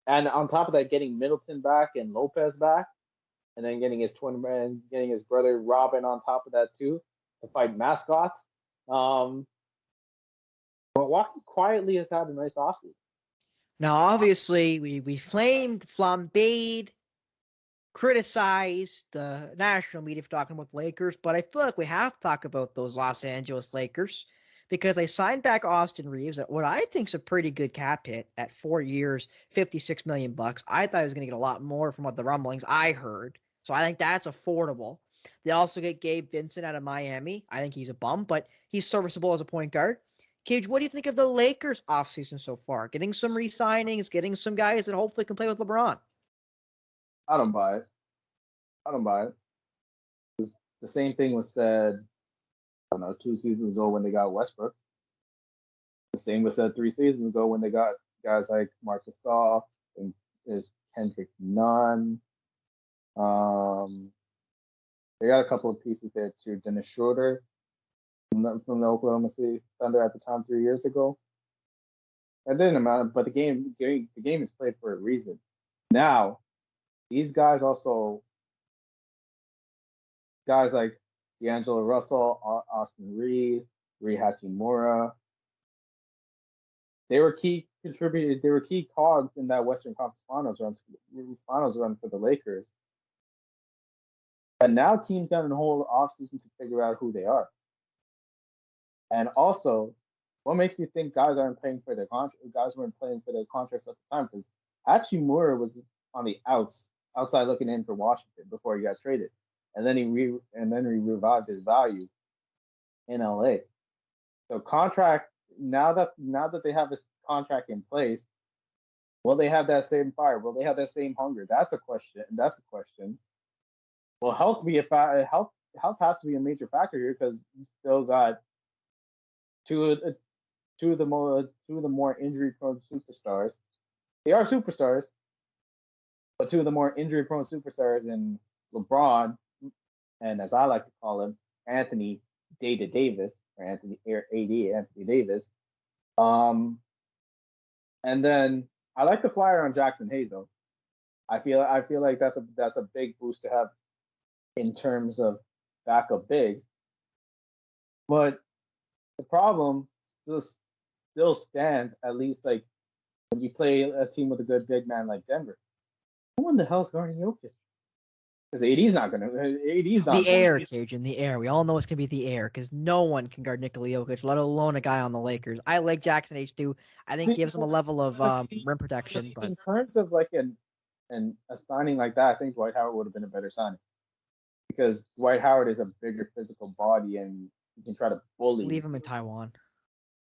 And on top of that, getting Middleton back and Lopez back, and then getting his twin man, getting his brother Robin on top of that too, to fight mascots. Milwaukee quietly has had a nice offseason. Now, obviously, we flamed, flambéed, criticized the national media for talking about the Lakers, but I feel like we have to talk about those Los Angeles Lakers because they signed back Austin Reeves at what I think is a pretty good cap hit at 4 years, $56 million bucks. I thought he was going to get a lot more from what the rumblings I heard. So I think that's affordable. They also get Gabe Vincent out of Miami. I think he's a bum, but he's serviceable as a point guard. Cage, what do you think of the Lakers offseason so far? Getting some re-signings, getting some guys that hopefully can play with LeBron. I don't buy it. I don't buy it. The same thing was said, I don't know, 2 seasons ago when they got Westbrook. The same was said 3 seasons ago when they got guys like Marcus Gasol and there's Kendrick Nunn. They got a couple of pieces there too. Dennis Schroeder from the Oklahoma City Thunder at the time 3 years ago. That didn't matter, but the game is played for a reason. Now, these guys also, guys like D'Angelo Russell, Austin Reeves, Rui Hachimura, they were key contributors. They were key cogs in that Western Conference Finals run for the Lakers. And now teams got a whole offseason to figure out who they are. And also, what makes you think guys aren't playing for their contract? Guys weren't playing for their contracts at the time because Hachimura was on the outside looking in for Washington before he got traded, and then he revived his value in LA. So contract now that they have this contract in place, will they have that same fire? Will they have that same hunger? That's a question. Will health be health has to be a major factor here because you still got two of the more injury prone superstars. They are superstars, but two of the more injury prone superstars in LeBron and, as I like to call him, Anthony Davis or Anthony Davis. And then I like the flyer on Jackson Hayes though. I feel like that's a big boost to have in terms of backup bigs. But the problem still stands, at least like when you play a team with a good big man like Denver. Who in the hell's guarding Jokic? Because AD's not going to. AD's not the air, Cajun, the air. We all know it's going to be the air because no one can guard Nikola Jokic, let alone a guy on the Lakers. I like Jackson H too. I think gives him a level of rim protection. But in terms of like a signing like that, I think Dwight Howard would have been a better signing because Dwight Howard is a bigger physical body and he can try to bully. Leave him in Taiwan.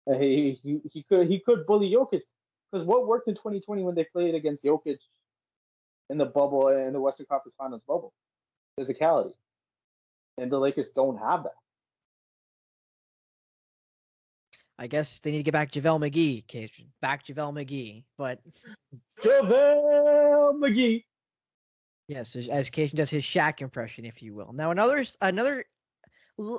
He could bully Jokic because what worked in 2020 when they played against Jokic in the bubble, in the Western Conference Finals bubble? Physicality. And the Lakers don't have that. I guess they need to get back JaVale McGee, Cajun. Back JaVale McGee. But JaVale McGee. Yes, as Cajun does his Shaq impression, if you will. Now another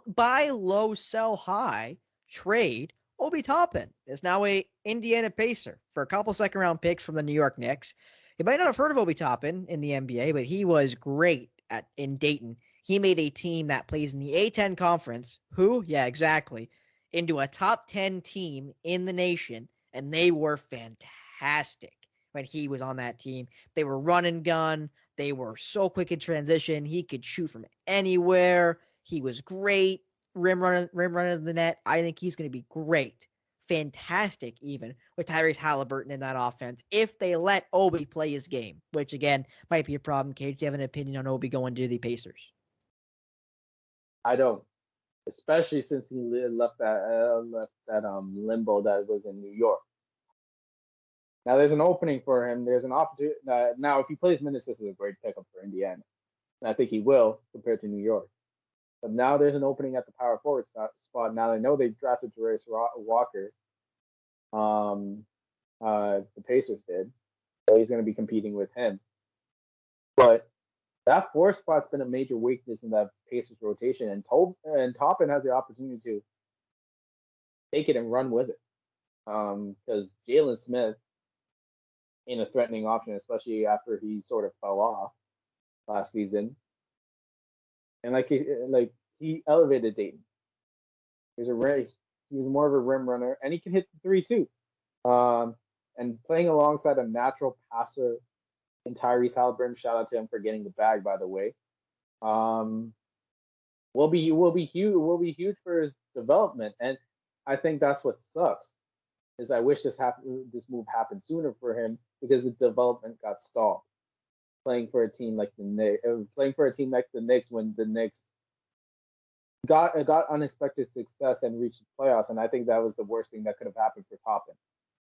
buy low, sell high trade. Obi Toppin is now a Indiana Pacer for a couple second round picks from the New York Knicks. You might not have heard of Obi Toppin in the NBA, but he was great in Dayton. He made a team that plays in the A10 conference. Who? Yeah, exactly. Into a top 10 team in the nation, and they were fantastic when he was on that team. They were run and gun. They were so quick in transition. He could shoot from anywhere. He was great. Rim running the net. I think he's going to be great. Fantastic, even with Tyrese Halliburton in that offense, if they let Obi play his game, which again might be a problem. Cage, do you have an opinion on Obi going to the Pacers? I don't, especially since he left that limbo that was in New York. Now there's an opening for him. There's an opportunity. Now, if he plays minutes, this is a great pickup for Indiana. And I think he will compared to New York. But now there's an opening at the power forward spot. Now they know they drafted Jarace Walker. The Pacers did. So he's going to be competing with him. But that fourth spot's been a major weakness in that Pacers rotation. And Toppin has the opportunity to take it and run with it. Because Jalen Smith ain't a threatening option, especially after he sort of fell off last season. And he elevated Dayton. He was more of a rim runner, and he can hit the three too. And playing alongside a natural passer in Tyrese Halliburton, shout out to him for getting the bag, by the way. Will be huge for his development. And I think that's what sucks. Is I wish this move happened sooner for him because the development got stalled. Playing for a team like the Knicks, when the Knicks got unexpected success and reached the playoffs, and I think that was the worst thing that could have happened for Toppin.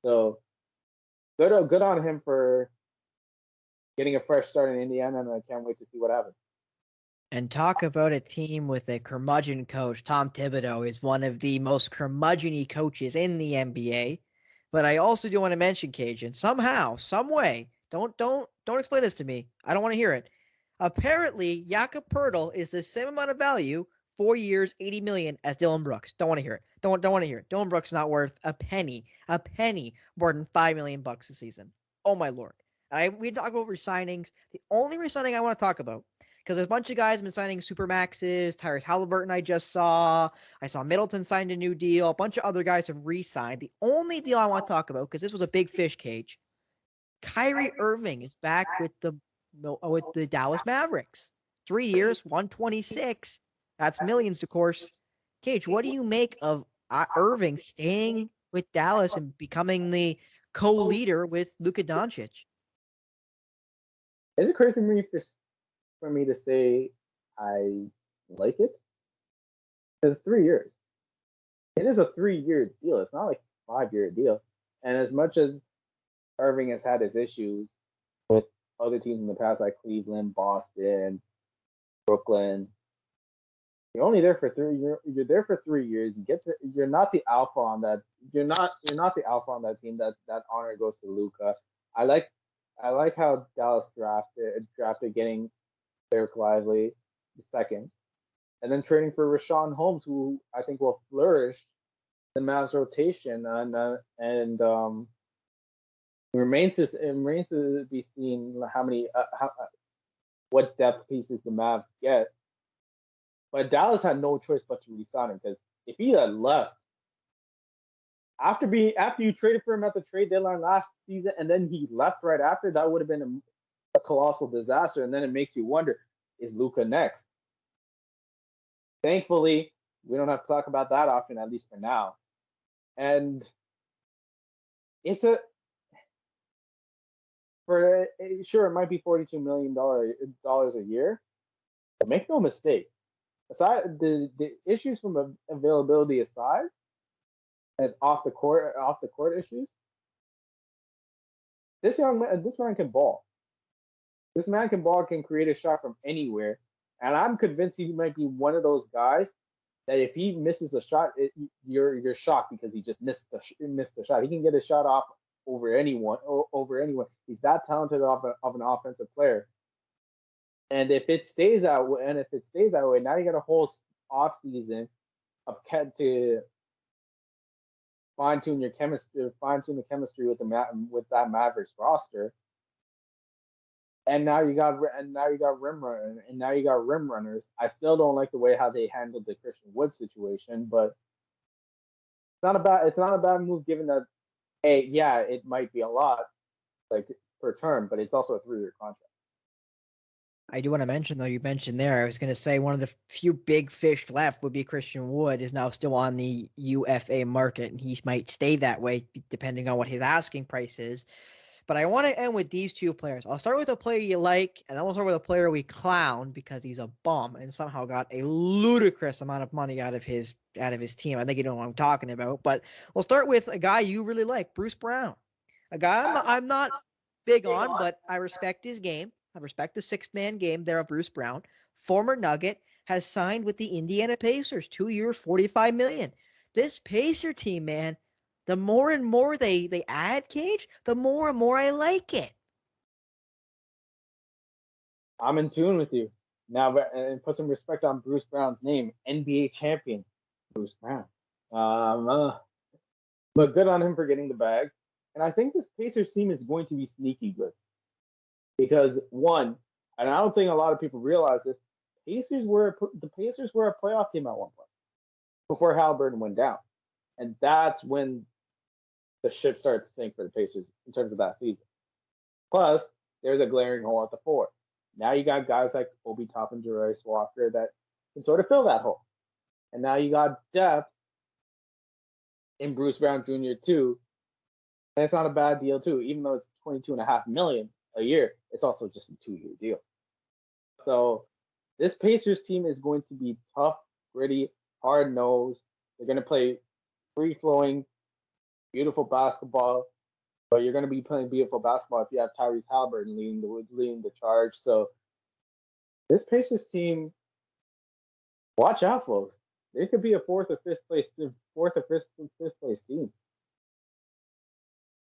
So good on him for getting a fresh start in Indiana, and I can't wait to see what happens. And talk about a team with a curmudgeon coach. Tom Thibodeau is one of the most curmudgeon-y coaches in the NBA. But I also do want to mention, Kajan, somehow, some way, don't explain this to me. I don't want to hear it. Apparently, Jakob Poeltl is the same amount of value, 4 years, $80 million, as Dylan Brooks. Don't want to hear it. Don't want to hear it. Dylan Brooks is not worth a penny more than $5 million a season. Oh my lord. We talk about resignings. The only resigning I want to talk about, because there's a bunch of guys been signing supermaxes. Tyrese Halliburton I just saw. I saw Middleton signed a new deal. A bunch of other guys have re-signed. The only deal I want to talk about, because this was a big fish cage, Kyrie Irving is back with the Dallas Mavericks. 3 years, 126. That's millions, of course. Cage, what do you make of Irving staying with Dallas and becoming the co-leader with Luka Doncic? Is it crazy for me to say I like it? It's 3 years. It is a 3-year deal. It's not like a 5-year deal. And as much as Irving has had his issues with other teams in the past, like Cleveland, Boston, Brooklyn, you're only there for 3 years. You're there for 3 years. You're not the alpha on that. You're not the alpha on that team. That honor goes to Luka. I like how Dallas drafted getting Derek Lively the second, and then trading for Rashawn Holmes, who I think will flourish the Mavs rotation, and it remains to be seen what depth pieces the Mavs get. But Dallas had no choice but to resign him, because if he had left after you traded for him at the trade deadline last season, and then he left right after, that would have been a colossal disaster. And then it makes you wonder, is Luka next? Thankfully, we don't have to talk about that option, at least for now. And sure, it might be $42 million a year, but make no mistake, aside the issues from availability aside, as off the court issues, this man can ball. This man can create a shot from anywhere, and I'm convinced he might be one of those guys that if he misses a shot, you're shocked because he just missed the shot. He can get a shot off over anyone. He's that talented of an offensive player. And if it stays that way, now you got a whole off season to fine-tune the chemistry with that Mavericks roster. And now you got rim runners. I still don't like the way how they handled the Christian Wood situation, but it's not a bad move, given that, hey, yeah, it might be a lot, like, per term, but it's also a 3-year contract. I do want to mention, though, you mentioned there, I was going to say one of the few big fish left would be Christian Wood, is now still on the UFA market, and he might stay that way depending on what his asking price is. But I want to end with these two players. I'll start with a player you like, and then we'll start with a player we clown because he's a bum and somehow got a ludicrous amount of money out of his team. I think you know what I'm talking about. But we'll start with a guy you really like, Bruce Brown. A guy I'm not big on, but I respect his game. I respect the sixth-man game there of Bruce Brown. Former Nugget, has signed with the Indiana Pacers, 2 years, $45 million. This Pacer team, man, the more and more they add, Cage, the more and more I like it. I'm in tune with you. Now, and put some respect on Bruce Brown's name, NBA champion, Bruce Brown. But good on him for getting the bag. And I think this Pacers team is going to be sneaky good. Because, one, and I don't think a lot of people realize this, the Pacers were a playoff team at one point before Halliburton went down. And that's when the ship started to sink for the Pacers in terms of that season. Plus, there's a glaring hole at the 4. Now you got guys like Obi Toppin and Jarius Walker that can sort of fill that hole. And now you got depth in Bruce Brown Jr. too. And it's not a bad deal too, even though it's $22.5 million a year. It's also just a 2-year deal. So this Pacers team is going to be tough, gritty, hard nosed. They're going to play free flowing, beautiful basketball. But you're going to be playing beautiful basketball if you have Tyrese Halliburton leading the charge. So this Pacers team, watch out, folks. They could be a fourth or fifth place team.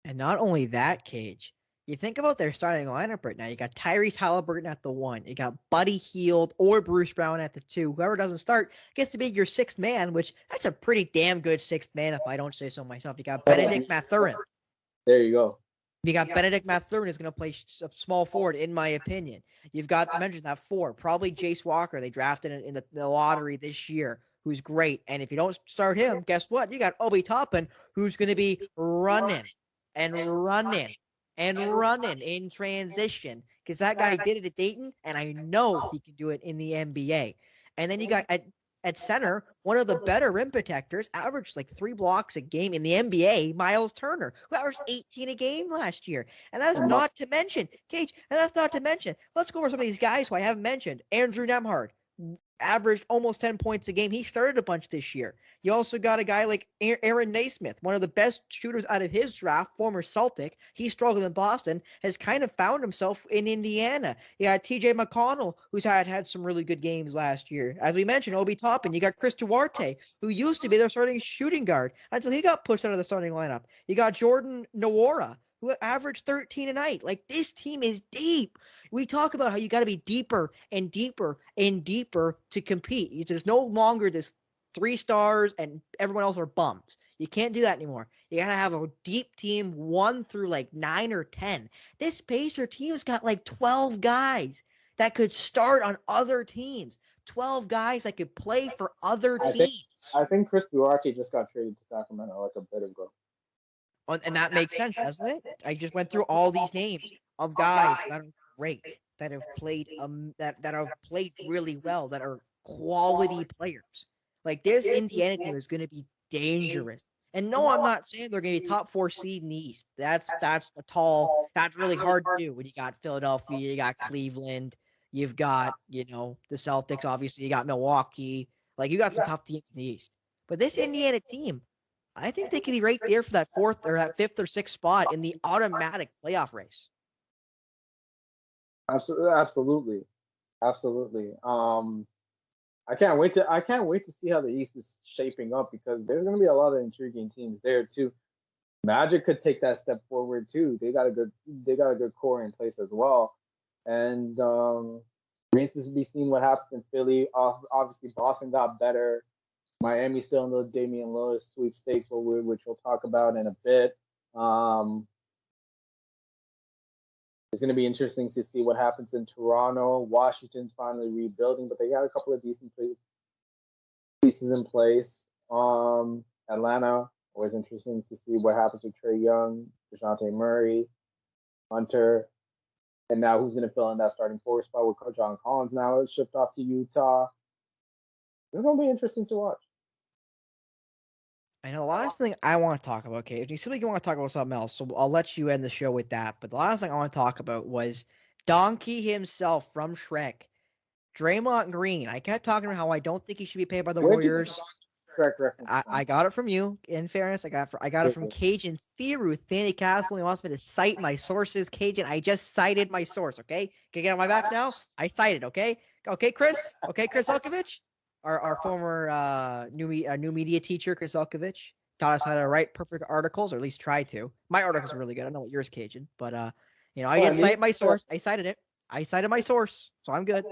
And not only that, Cage, you think about their starting lineup right now. You got Tyrese Halliburton at the 1. You got Buddy Hield or Bruce Brown at the 2. Whoever doesn't start gets to be your 6th man, which that's a pretty damn good 6th man if I don't say so myself. You got Benedict Mathurin. There you go. You got Benedict Mathurin is going to play small forward, in my opinion. You've got, I mentioned that 4, probably Jace Walker. They drafted in the lottery this year, who's great. And if you don't start him, guess what? You got Obi Toppin, who's going to be running in transition, because that guy did it at Dayton, and I know he can do it in the NBA. And then you got at center, one of the better rim protectors, averaged like 3 blocks a game in the NBA, Miles Turner, who averaged 18 a game last year. And that's not to mention, Cage, let's go over some of these guys who I haven't mentioned. Andrew Nemhard averaged almost 10 points a game. He started a bunch this year. You also got a guy like Aaron Naismith, one of the best shooters out of his draft, former Celtic. He struggled in Boston, has kind of found himself in Indiana. You got TJ McConnell, who's had some really good games last year. As we mentioned, Obi Toppin. You got Chris Duarte, who used to be their starting shooting guard until he got pushed out of the starting lineup. You got Jordan Nwora, who averaged 13 a night. Like, this team is deep. We talk about how you got to be deeper and deeper and deeper to compete. There's no longer this 3 stars and everyone else are bums. You can't do that anymore. You got to have a deep team 1 through like 9 or 10. This Pacer team's got like 12 guys that could start on other teams. 12 guys that could play for other teams. I think Chris Duarte just got traded to Sacramento like a bit ago. And that makes sense, doesn't it? I just went through all these names of guys that are great, that have played that have played really well, that are quality players. Like, this Indiana team is going to be dangerous. And no, I'm not saying they're going to be top 4 seed in the East. That's really hard to do when you got Philadelphia, you got Cleveland, you've got, the Celtics, obviously, you got Milwaukee. Like, you got some tough teams in the East. But this Indiana team, I think they could be right there for that 4th or that 5th or 6th spot in the automatic playoff race. Absolutely. I can't wait to see how the East is shaping up, because there's going to be a lot of intriguing teams there too. Magic could take that step forward too. They got a good core in place as well, and remains to be seen what happens in Philly. Obviously, Boston got better. Miami's still in the Damian Lillard sweepstakes, which we'll talk about in a bit. It's going to be interesting to see what happens in Toronto. Washington's finally rebuilding, but they got a couple of decent pieces in place. Atlanta, always interesting to see what happens with Trae Young, DeJounte Murray, Hunter, and now who's going to fill in that starting 4 spot with John Collins now is shipped off to Utah. This is going to be interesting to watch. I know the last thing I want to talk about, Kate, you seem like you want to talk about something else, so I'll let you end the show with that. But the last thing I want to talk about was Donkey himself from Shrek, Draymond Green. I kept talking about how I don't think he should be paid by the Warriors. I got it from you. In fairness, I got it from Kajan Thiruthanikasalam. He wants me to cite my sources. Kajan, I just cited my source. Okay, can you get on my back now? I cited. Okay, Chris. Okay, Chris Elkovich, our former new media teacher, Chris Elkovich, taught us how to write perfect articles, or at least try to. My articles are really good. I don't know what yours, Kajan, but I didn't cite my source. I cited it. I cited my source, so I'm good.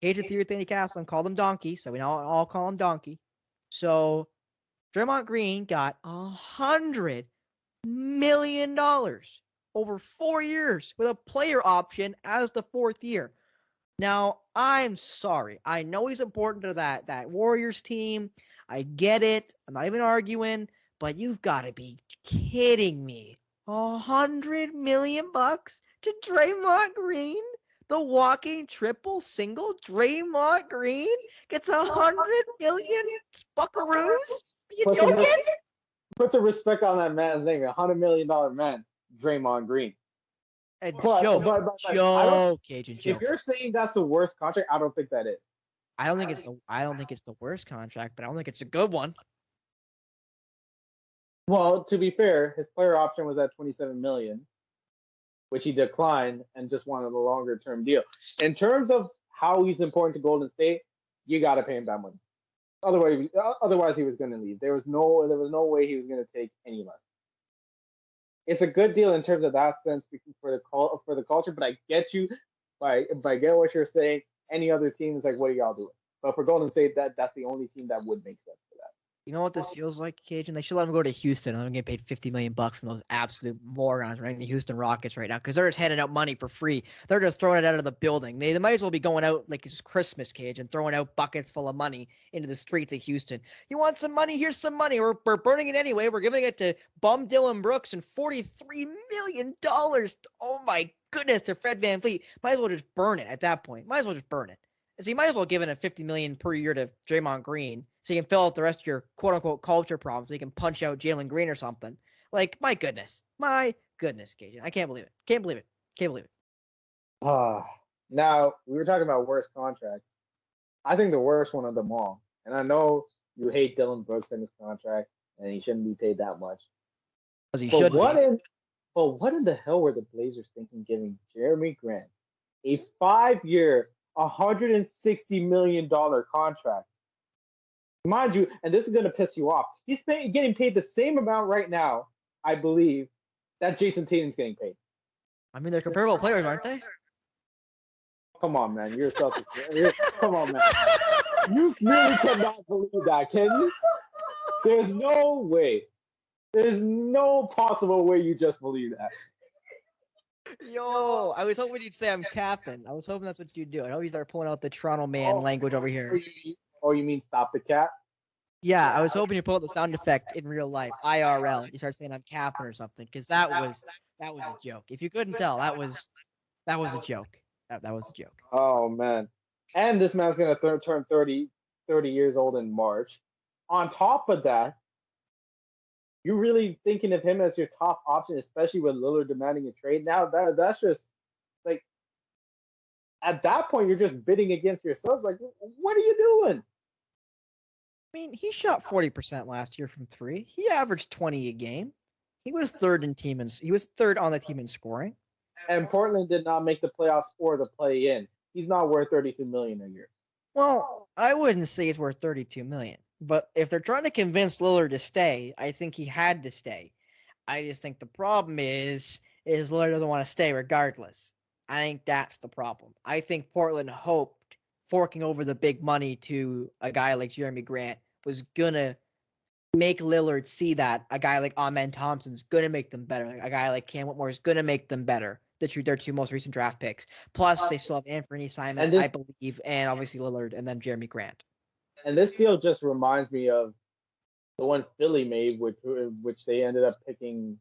Kajan Thiruthanikasalam called him Donkey, so we all call him Donkey. So Draymond Green got $100 million over 4 years with a player option as the 4th year. Now, I'm sorry. I know he's important to that Warriors team. I get it. I'm not even arguing, but you've got to be kidding me. $100 million to Draymond Green? The walking triple single Draymond Green gets $100 million buckaroos? Are you joking? Put some respect on that man's name. $100 million man, Draymond Green. A But, joke. but, but, but I don't. Joke, Cajun, If joke. you're saying that's the worst contract, I don't think that is. I don't think it's the worst contract, but I don't think it's a good one. Well, to be fair, his player option was at 27 million, which he declined and just wanted a longer term deal. In terms of how he's important to Golden State, you got to pay him that money. Otherwise he was going to leave. There was no way he was going to take any less. It's a good deal in terms of that sense for the culture, but I get you. By get what you're saying, any other team is like, what are y'all doing? But for Golden State, that's the only team that would make sense for that. You know what this feels like, Cajun? They should let him go to Houston and let him get paid $50 million from those absolute morons running the Houston Rockets right now, because they're just handing out money for free. They're just throwing it out of the building. They might as well be going out like it's Christmas, Cajun, throwing out buckets full of money into the streets of Houston. You want some money? Here's some money. We're burning it anyway. We're giving it to bum Dylan Brooks and $43 million. Oh my goodness, to Fred VanVleet. Might as well just burn it at that point. Might as well just burn it. So you might as well give it a $50 million per year to Draymond Green, so you can fill out the rest of your quote unquote culture problem, so you can punch out Jalen Green or something. Like, my goodness, Cajun, I can't believe it. Can't believe it. Now we were talking about worst contracts. I think the worst one of them all, and I know you hate Dylan Brooks and his contract, and he shouldn't be paid that much. Because he But should what be. what in the hell were the Blazers thinking giving Jeremy Grant a 5-year, $160 million contract? Mind you, and this is going to piss you off, he's getting paid the same amount right now, I believe, that Jason Tatum's getting paid. I mean, they're comparable players, aren't they? Come on, man. You're selfish. Come on, man. You really cannot believe that, can you? There's no way. There's no possible way you just believe that. Yo, I was hoping you'd say I'm capping. I was hoping that's what you'd do. I know you start pulling out the Toronto man language over here. You mean stop the cap? Yeah, I was hoping you pull out the sound effect in real life, IRL. You start saying I'm capping or something, because that was a joke. If you couldn't tell, that was a joke. That was a joke. Oh man. And this man's gonna turn 30 years old in March. On top of that, you're really thinking of him as your top option, especially with Lillard demanding a trade. Now that's just like, at that point you're just bidding against yourselves. Like, what are you doing? I mean, he shot 40% last year from three. He averaged 20 a game. He was third on the team in scoring. And Portland did not make the playoffs or the play-in. He's not worth $32 million a year. Well, I wouldn't say he's worth $32 million, but if they're trying to convince Lillard to stay, I think he had to stay. I just think the problem is Lillard doesn't want to stay regardless. I think that's the problem. I think Portland hoped forking over the big money to a guy like Jeremy Grant was gonna make Lillard see that a guy like Amen Thompson's gonna make them better. A guy like Cam Whitmore is gonna make them better. Their two most recent draft picks. Plus, they still have Anthony Simon, I believe, and obviously Lillard, and then Jeremy Grant. And this deal just reminds me of the one Philly made, which they ended up picking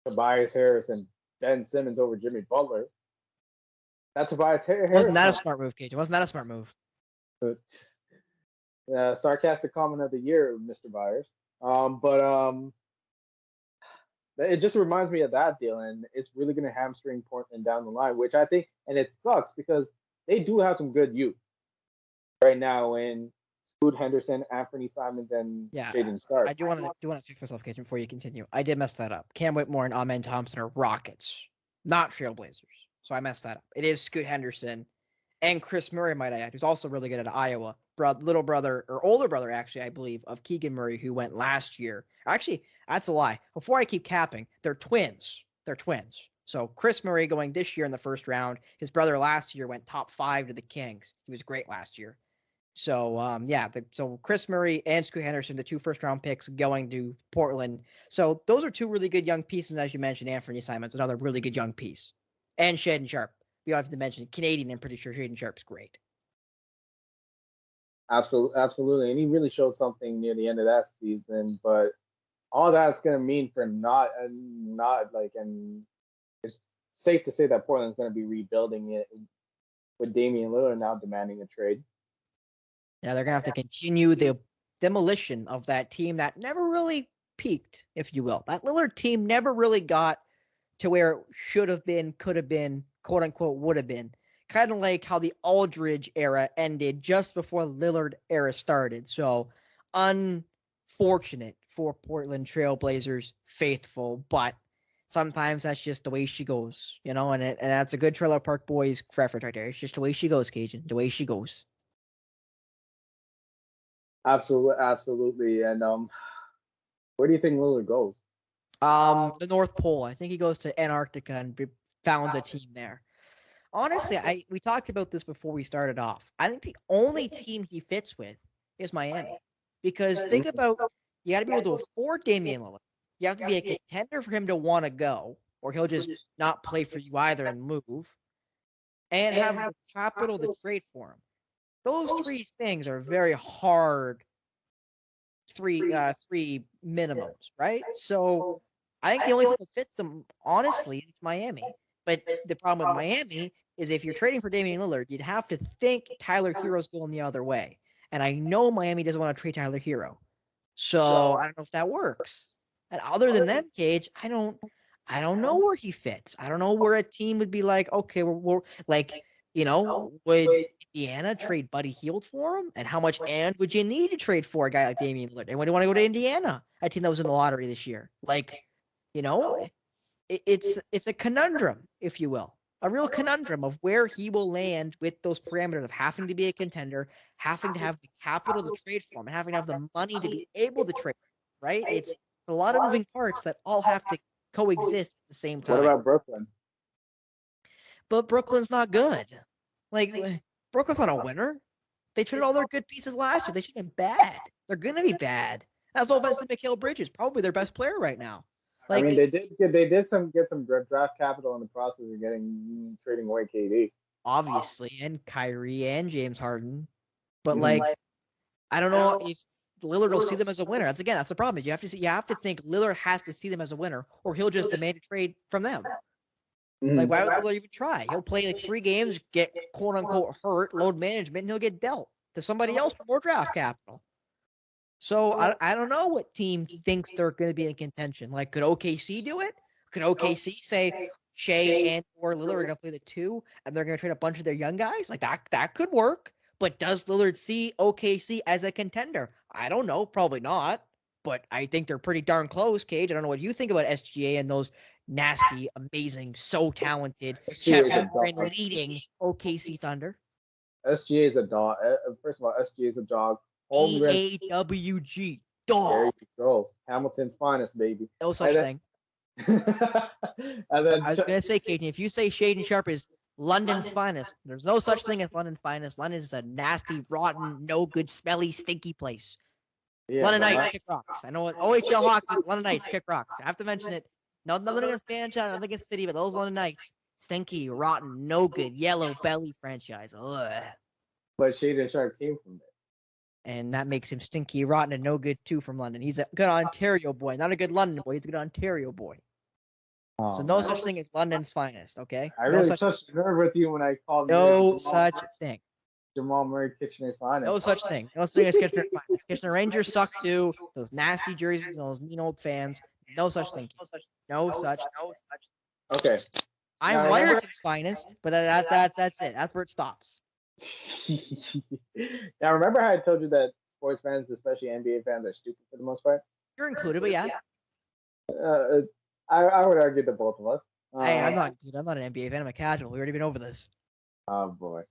Tobias Harris and Ben Simmons over Jimmy Butler. That's Tobias Harris. Wasn't that a smart move, Cage? Wasn't that a smart move? Sarcastic comment of the year, Mr. Byers. It just reminds me of that deal, and it's really going to hamstring Portland down the line, which I think, and it sucks because they do have some good youth right now in Scoot Henderson, Anthony Simons, and Jaden Stark. I do want to fix myself, Cage, before you continue. I did mess that up. Cam Whitmore and Amen Thompson are Rockets, not Trailblazers. So I messed that up. It is Scoot Henderson and Chris Murray, might I add, who's also really good at Iowa. Older brother, actually, I believe, of Keegan Murray, who went last year. Actually, that's a lie. Before I keep capping, they're twins. So Chris Murray going this year in the first round. His brother last year went top 5 to the Kings. He was great last year. So, so Chris Murray and Scoot Henderson, the 2 first-round picks going to Portland. So those are 2 really good young pieces, as you mentioned. Anthony Simons, another really good young piece. And Shaedon Sharpe. We don't have to mention Canadian. I'm pretty sure Shaedon Sharpe's great. Absolutely. And he really showed something near the end of that season. But all that's going to mean for and it's safe to say that Portland's going to be rebuilding it with Damian Lillard now demanding a trade. Yeah, they're going to have to continue the demolition of that team that never really peaked, if you will. That Lillard team never really got to where it should have been, could have been, quote unquote, would have been. Kind of like how the Aldridge era ended just before the Lillard era started. So unfortunate for Portland Trailblazers faithful, but sometimes that's just the way she goes, and that's a good Trailer Park Boys reference right there. It's just the way she goes, Cajun. The way she goes. Absolutely. And where do you think Lillard goes? The North Pole. I think he goes to Antarctica and founds a team there. Honestly, we talked about this before we started off. I think the only team he fits with is Miami. Because think about, you got to be able to afford Damian Lillard. You have to be a contender for him to want to go, or he'll just not play for you either and move, and have the capital to trade for him. Those three things are very hard three minimums, right? So I think the only thing that fits them, honestly, is Miami. But the problem with Miami is if you're trading for Damian Lillard, you'd have to think Tyler Hero's going the other way. And I know Miami doesn't want to trade Tyler Hero. So I don't know if that works. And other than them, Cage, I don't know where he fits. I don't know where a team would be like, okay, we're like, would Indiana trade Buddy Hield for him? And how much would you need to trade for a guy like Damian Lillard? And when do you want to go to Indiana? A team that was in the lottery this year. It's a conundrum, if you will. A real conundrum of where he will land with those parameters of having to be a contender, having to have the capital to trade for him, and having to have the money to be able to trade, right? It's a lot of moving parts that all have to coexist at the same time. What about Brooklyn? But Brooklyn's not good. Brooklyn's not a winner. They traded all their good pieces last year. They should have been bad. They're going to be bad. That's all thanks to Mikal Bridges, probably their best player right now. I mean, they did get some draft capital in the process of trading away KD. Obviously, and Kyrie and James Harden. But I don't know if Lillard will see them as a winner. That's the problem. Is you have to think Lillard has to see them as a winner, or he'll just demand a trade from them. Why would Lillard even try? He'll play 3 games, get quote unquote hurt, load management, and he'll get dealt to somebody else for more draft capital. So I don't know what team thinks they're going to be in contention. Could OKC do it? Could OKC say Shea and or Lillard are going to play the 2, and they're going to trade a bunch of their young guys? That could work. But does Lillard see OKC as a contender? I don't know. Probably not. But I think they're pretty darn close, Cage. I don't know what you think about SGA and those nasty, amazing, so talented, leading OKC Thunder. SGA is a dog. First of all, SGA is a dog. EAWG, dog. There you go. Hamilton's finest, baby. No such thing. And then I was going to say, Caden, if you say Shaden Sharp is London's finest, there's no such thing as London's finest. London is a nasty, rotten, no good, smelly, stinky place. Yeah, London Knights kick rocks. I know OHL hockey, London Knights kick rocks. I have to mention it. Nothing against Banshot, nothing against City, but those London Knights, stinky, rotten, no good, yellow belly franchise. Ugh. But Shaden Sharp came from there. And that makes him stinky, rotten, and no good, too, from London. He's a good Ontario boy. Not a good London boy. He's a good Ontario boy. So no such thing as London's finest, okay? I really touched the nerve with you when I called no such thing. Jamal Murray Kitchener's finest. No such thing. No such thing as Kitchener's finest. Kitchener Rangers suck, too. Those nasty jerseys, those mean old fans. No such thing. No such. Okay. I'm Wyerton's finest, but that's it. That's where it stops. Now, remember how I told you that sports fans, especially NBA fans, are stupid for the most part? You're included, but yeah. I would argue that both of us. Hey, I'm not an NBA fan. I'm a casual. We've already been over this. Oh boy.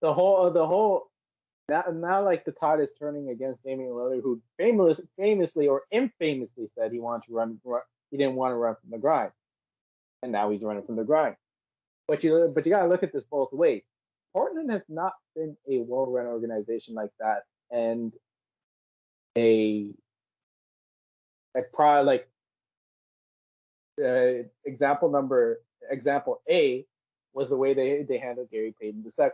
The whole now like the tide is turning against Damian Lillard, who famously or infamously said he wanted to run. He didn't want to run from the grind, and now he's running from the grind. But you gotta look at this both ways. Portland has not been a well-run organization like that, and example A was the way they handled Gary Payton II.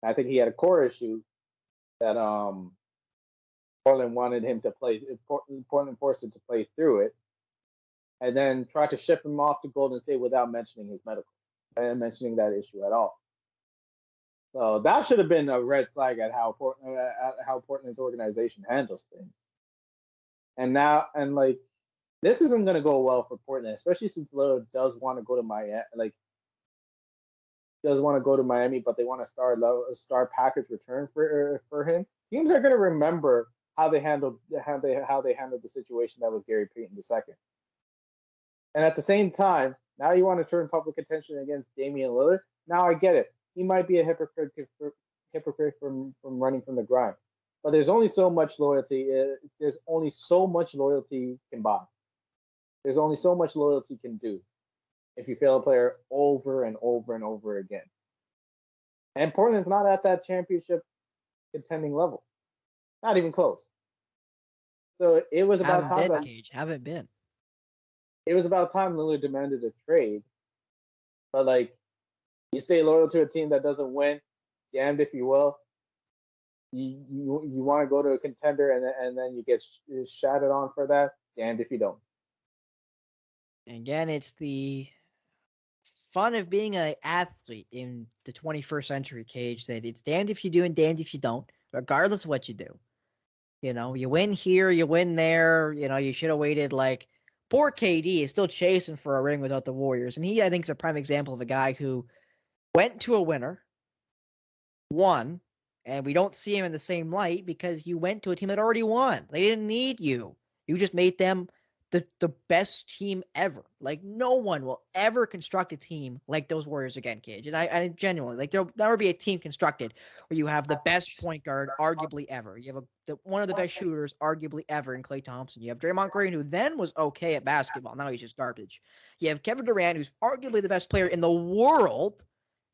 I think he had a core issue that Portland wanted him to play. Portland forced him to play through it, and then tried to ship him off to Golden State without mentioning his medicals and mentioning that issue at all. So that should have been a red flag at how Portland's organization handles things. And now, and like, this isn't gonna go well for Portland, especially since Lillard does want to go to Miami. Like, does want to go to Miami, but they want a star package return for him. Teams are gonna remember how they handled the situation that was Gary Payton II. And at the same time, now you want to turn public attention against Damian Lillard. Now I get it. He might be a hypocrite from running from the grind. But there's only so much loyalty. There's only so much loyalty can buy. There's only so much loyalty can do if you fail a player over and over and over again. And Portland's not at that championship contending level. Not even close. So it was about time. Haven't been. It was about time Lillard demanded a trade. But like, you stay loyal to a team that doesn't win, damned if you will. You want to go to a contender and then you get shouted on for that, damned if you don't. Again, it's the fun of being an athlete in the 21st century, Cage, that it's damned if you do and damned if you don't, regardless of what you do. You know, you win here, you win there. You know, you should have waited. Like, poor KD is still chasing for a ring without the Warriors. And he, I think, is a prime example of a guy who went to a winner, won, and we don't see him in the same light because you went to a team that already won. They didn't need you. You just made them the best team ever. Like, no one will ever construct a team like those Warriors again, Cage. And I genuinely, like, there'll never be a team constructed where you have the best point guard arguably ever. You have one of the best shooters arguably ever in Klay Thompson. You have Draymond Green, who then was okay at basketball. Now he's just garbage. You have Kevin Durant, who's arguably the best player in the world.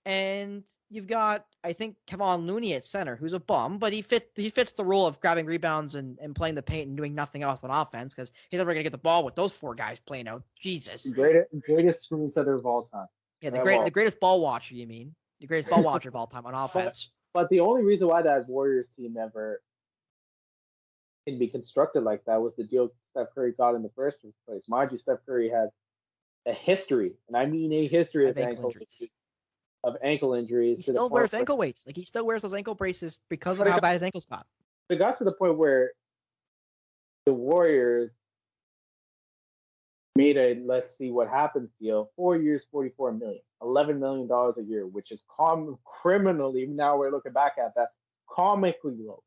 And you've got, I think, Kevon Looney at center, who's a bum, but he fits the role of grabbing rebounds and playing the paint and doing nothing else on offense because he's never going to get the ball with those four guys playing out. Jesus. Greatest screen setter of all time. Yeah, the greatest ball watcher, you mean? The greatest ball watcher of all time on offense. But the only reason why that Warriors team never can be constructed like that was the deal Steph Curry got in the first place. Mind you, Steph Curry had a history, and I mean a history of ankle injuries. He still wears ankle weights. Like, he still wears those ankle braces because of how bad his ankles got. It got to the point where the Warriors made a let's see what happens deal. 4 years, $44 million, $11 million a year, which is criminally, now we're looking back at that, comically low.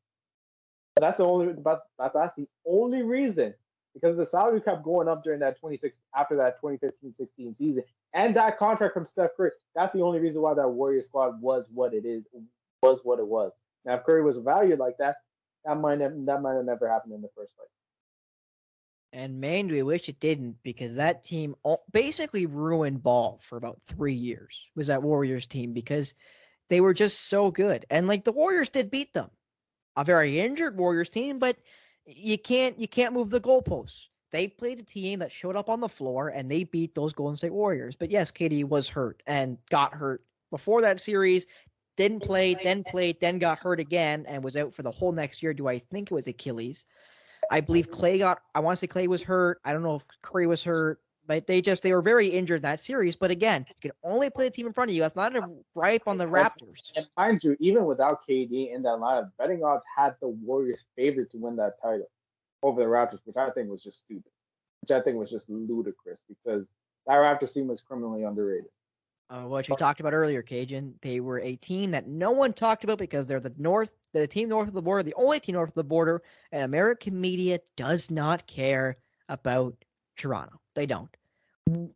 But that's the only reason, because the salary kept going up during that 2015-16 season, and that contract from Steph Curry. That's the only reason why that Warriors squad was what it was. Now, if Curry was valued like that, that might have never happened in the first place. And man, do we wish it didn't, because that team basically ruined ball for about 3 years. Was that Warriors team, because they were just so good, and like the Warriors did beat them, a very injured Warriors team, but you can't move the goalposts. They played a team that showed up on the floor and they beat those Golden State Warriors. But yes, KD was hurt and got hurt before that series. Didn't play, then played, then got hurt again and was out for the whole next year. Do I think it was Achilles? I believe I want to say Klay was hurt. I don't know if Curry was hurt, but they were very injured in that series. But again, you can only play the team in front of you. That's not a gripe on the Raptors. And mind you, even without KD in that lineup, betting odds had the Warriors favored to win that title over the Raptors, which I think was just stupid. Which I think was just ludicrous, because that Raptors team was criminally underrated. What you talked about earlier, Kajan, they were a team that no one talked about because they're the team north of the border, the only team north of the border, and American media does not care about Toronto. They don't.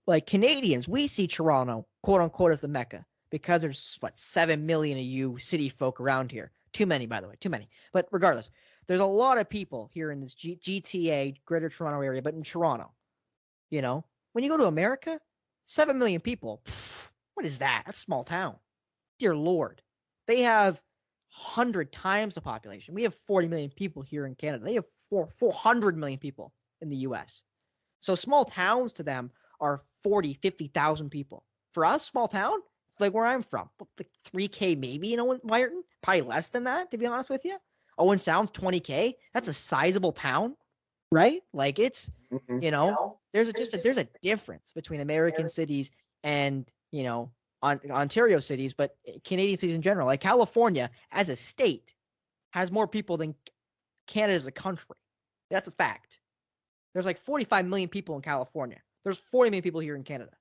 Like Canadians, we see Toronto, quote unquote, as the Mecca because there's 7 million of you city folk around here. Too many, by the way, too many. But regardless, there's a lot of people here in this GTA, Greater Toronto area, but in Toronto, you know, when you go to America, 7 million people. What is that? That's a small town. Dear Lord. They have 100 times the population. We have 40 million people here in Canada. They have 400 million people in the U.S. So small towns to them are 40, 50,000 people. For us, small town, like where I'm from, like 3K maybe, you know, in Wyerton? Probably less than that, to be honest with you. Owen Sound's 20K. That's a sizable town, right? Like it's, you know, there's a difference between American cities and, you know, Ontario cities, but Canadian cities in general. Like California as a state has more people than Canada as a country. That's a fact. There's like 45 million people in California. There's 40 million people here in Canada.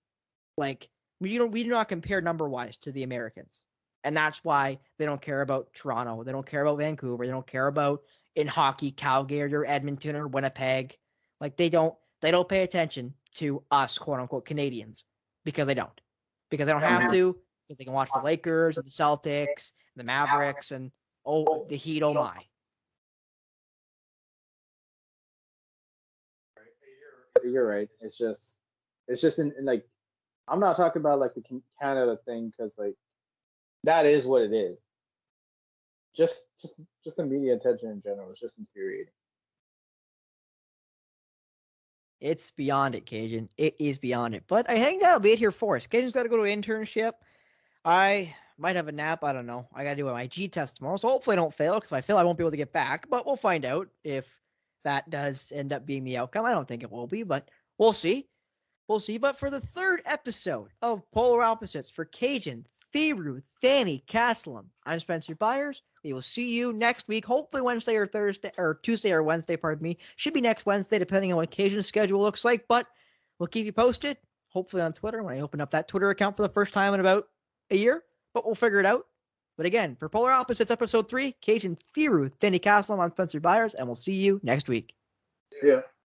Like, we do not compare number-wise to the Americans. And that's why they don't care about Toronto. They don't care about Vancouver. They don't care about, in hockey, Calgary or Edmonton or Winnipeg. Like, they don't pay attention to us, quote-unquote, Canadians, because they don't. Because they don't have to, because they can watch the Lakers and the Celtics and the Mavericks and, the Heat, oh my. You're right. It's just in like, I'm not talking about like the Canada thing because like that is what it is. Just the media attention in general is just infuriating. It's beyond it, Kajan. It is beyond it. But I think that'll be it here for us. Kajan's got to go to an internship. I might have a nap. I don't know. I got to do my G test tomorrow. So hopefully I don't fail, because if I fail, I won't be able to get back. But we'll find out if that does end up being the outcome. I don't think it will be, but we'll see. We'll see. But for the third episode of Polar Opposites for Kajan, Thiruthanikasalam, I'm Spencer Byers. We will see you next week, hopefully Wednesday or Thursday, or Tuesday or Wednesday, pardon me. Should be next Wednesday, depending on what Kajan's schedule looks like, but we'll keep you posted, hopefully on Twitter, when I open up that Twitter account for the first time in about a year, but we'll figure it out. But again, for Polar Opposites Episode 3, Kajan Thiruthanikasalam, I'm Spencer Byers, and we'll see you next week. Yeah.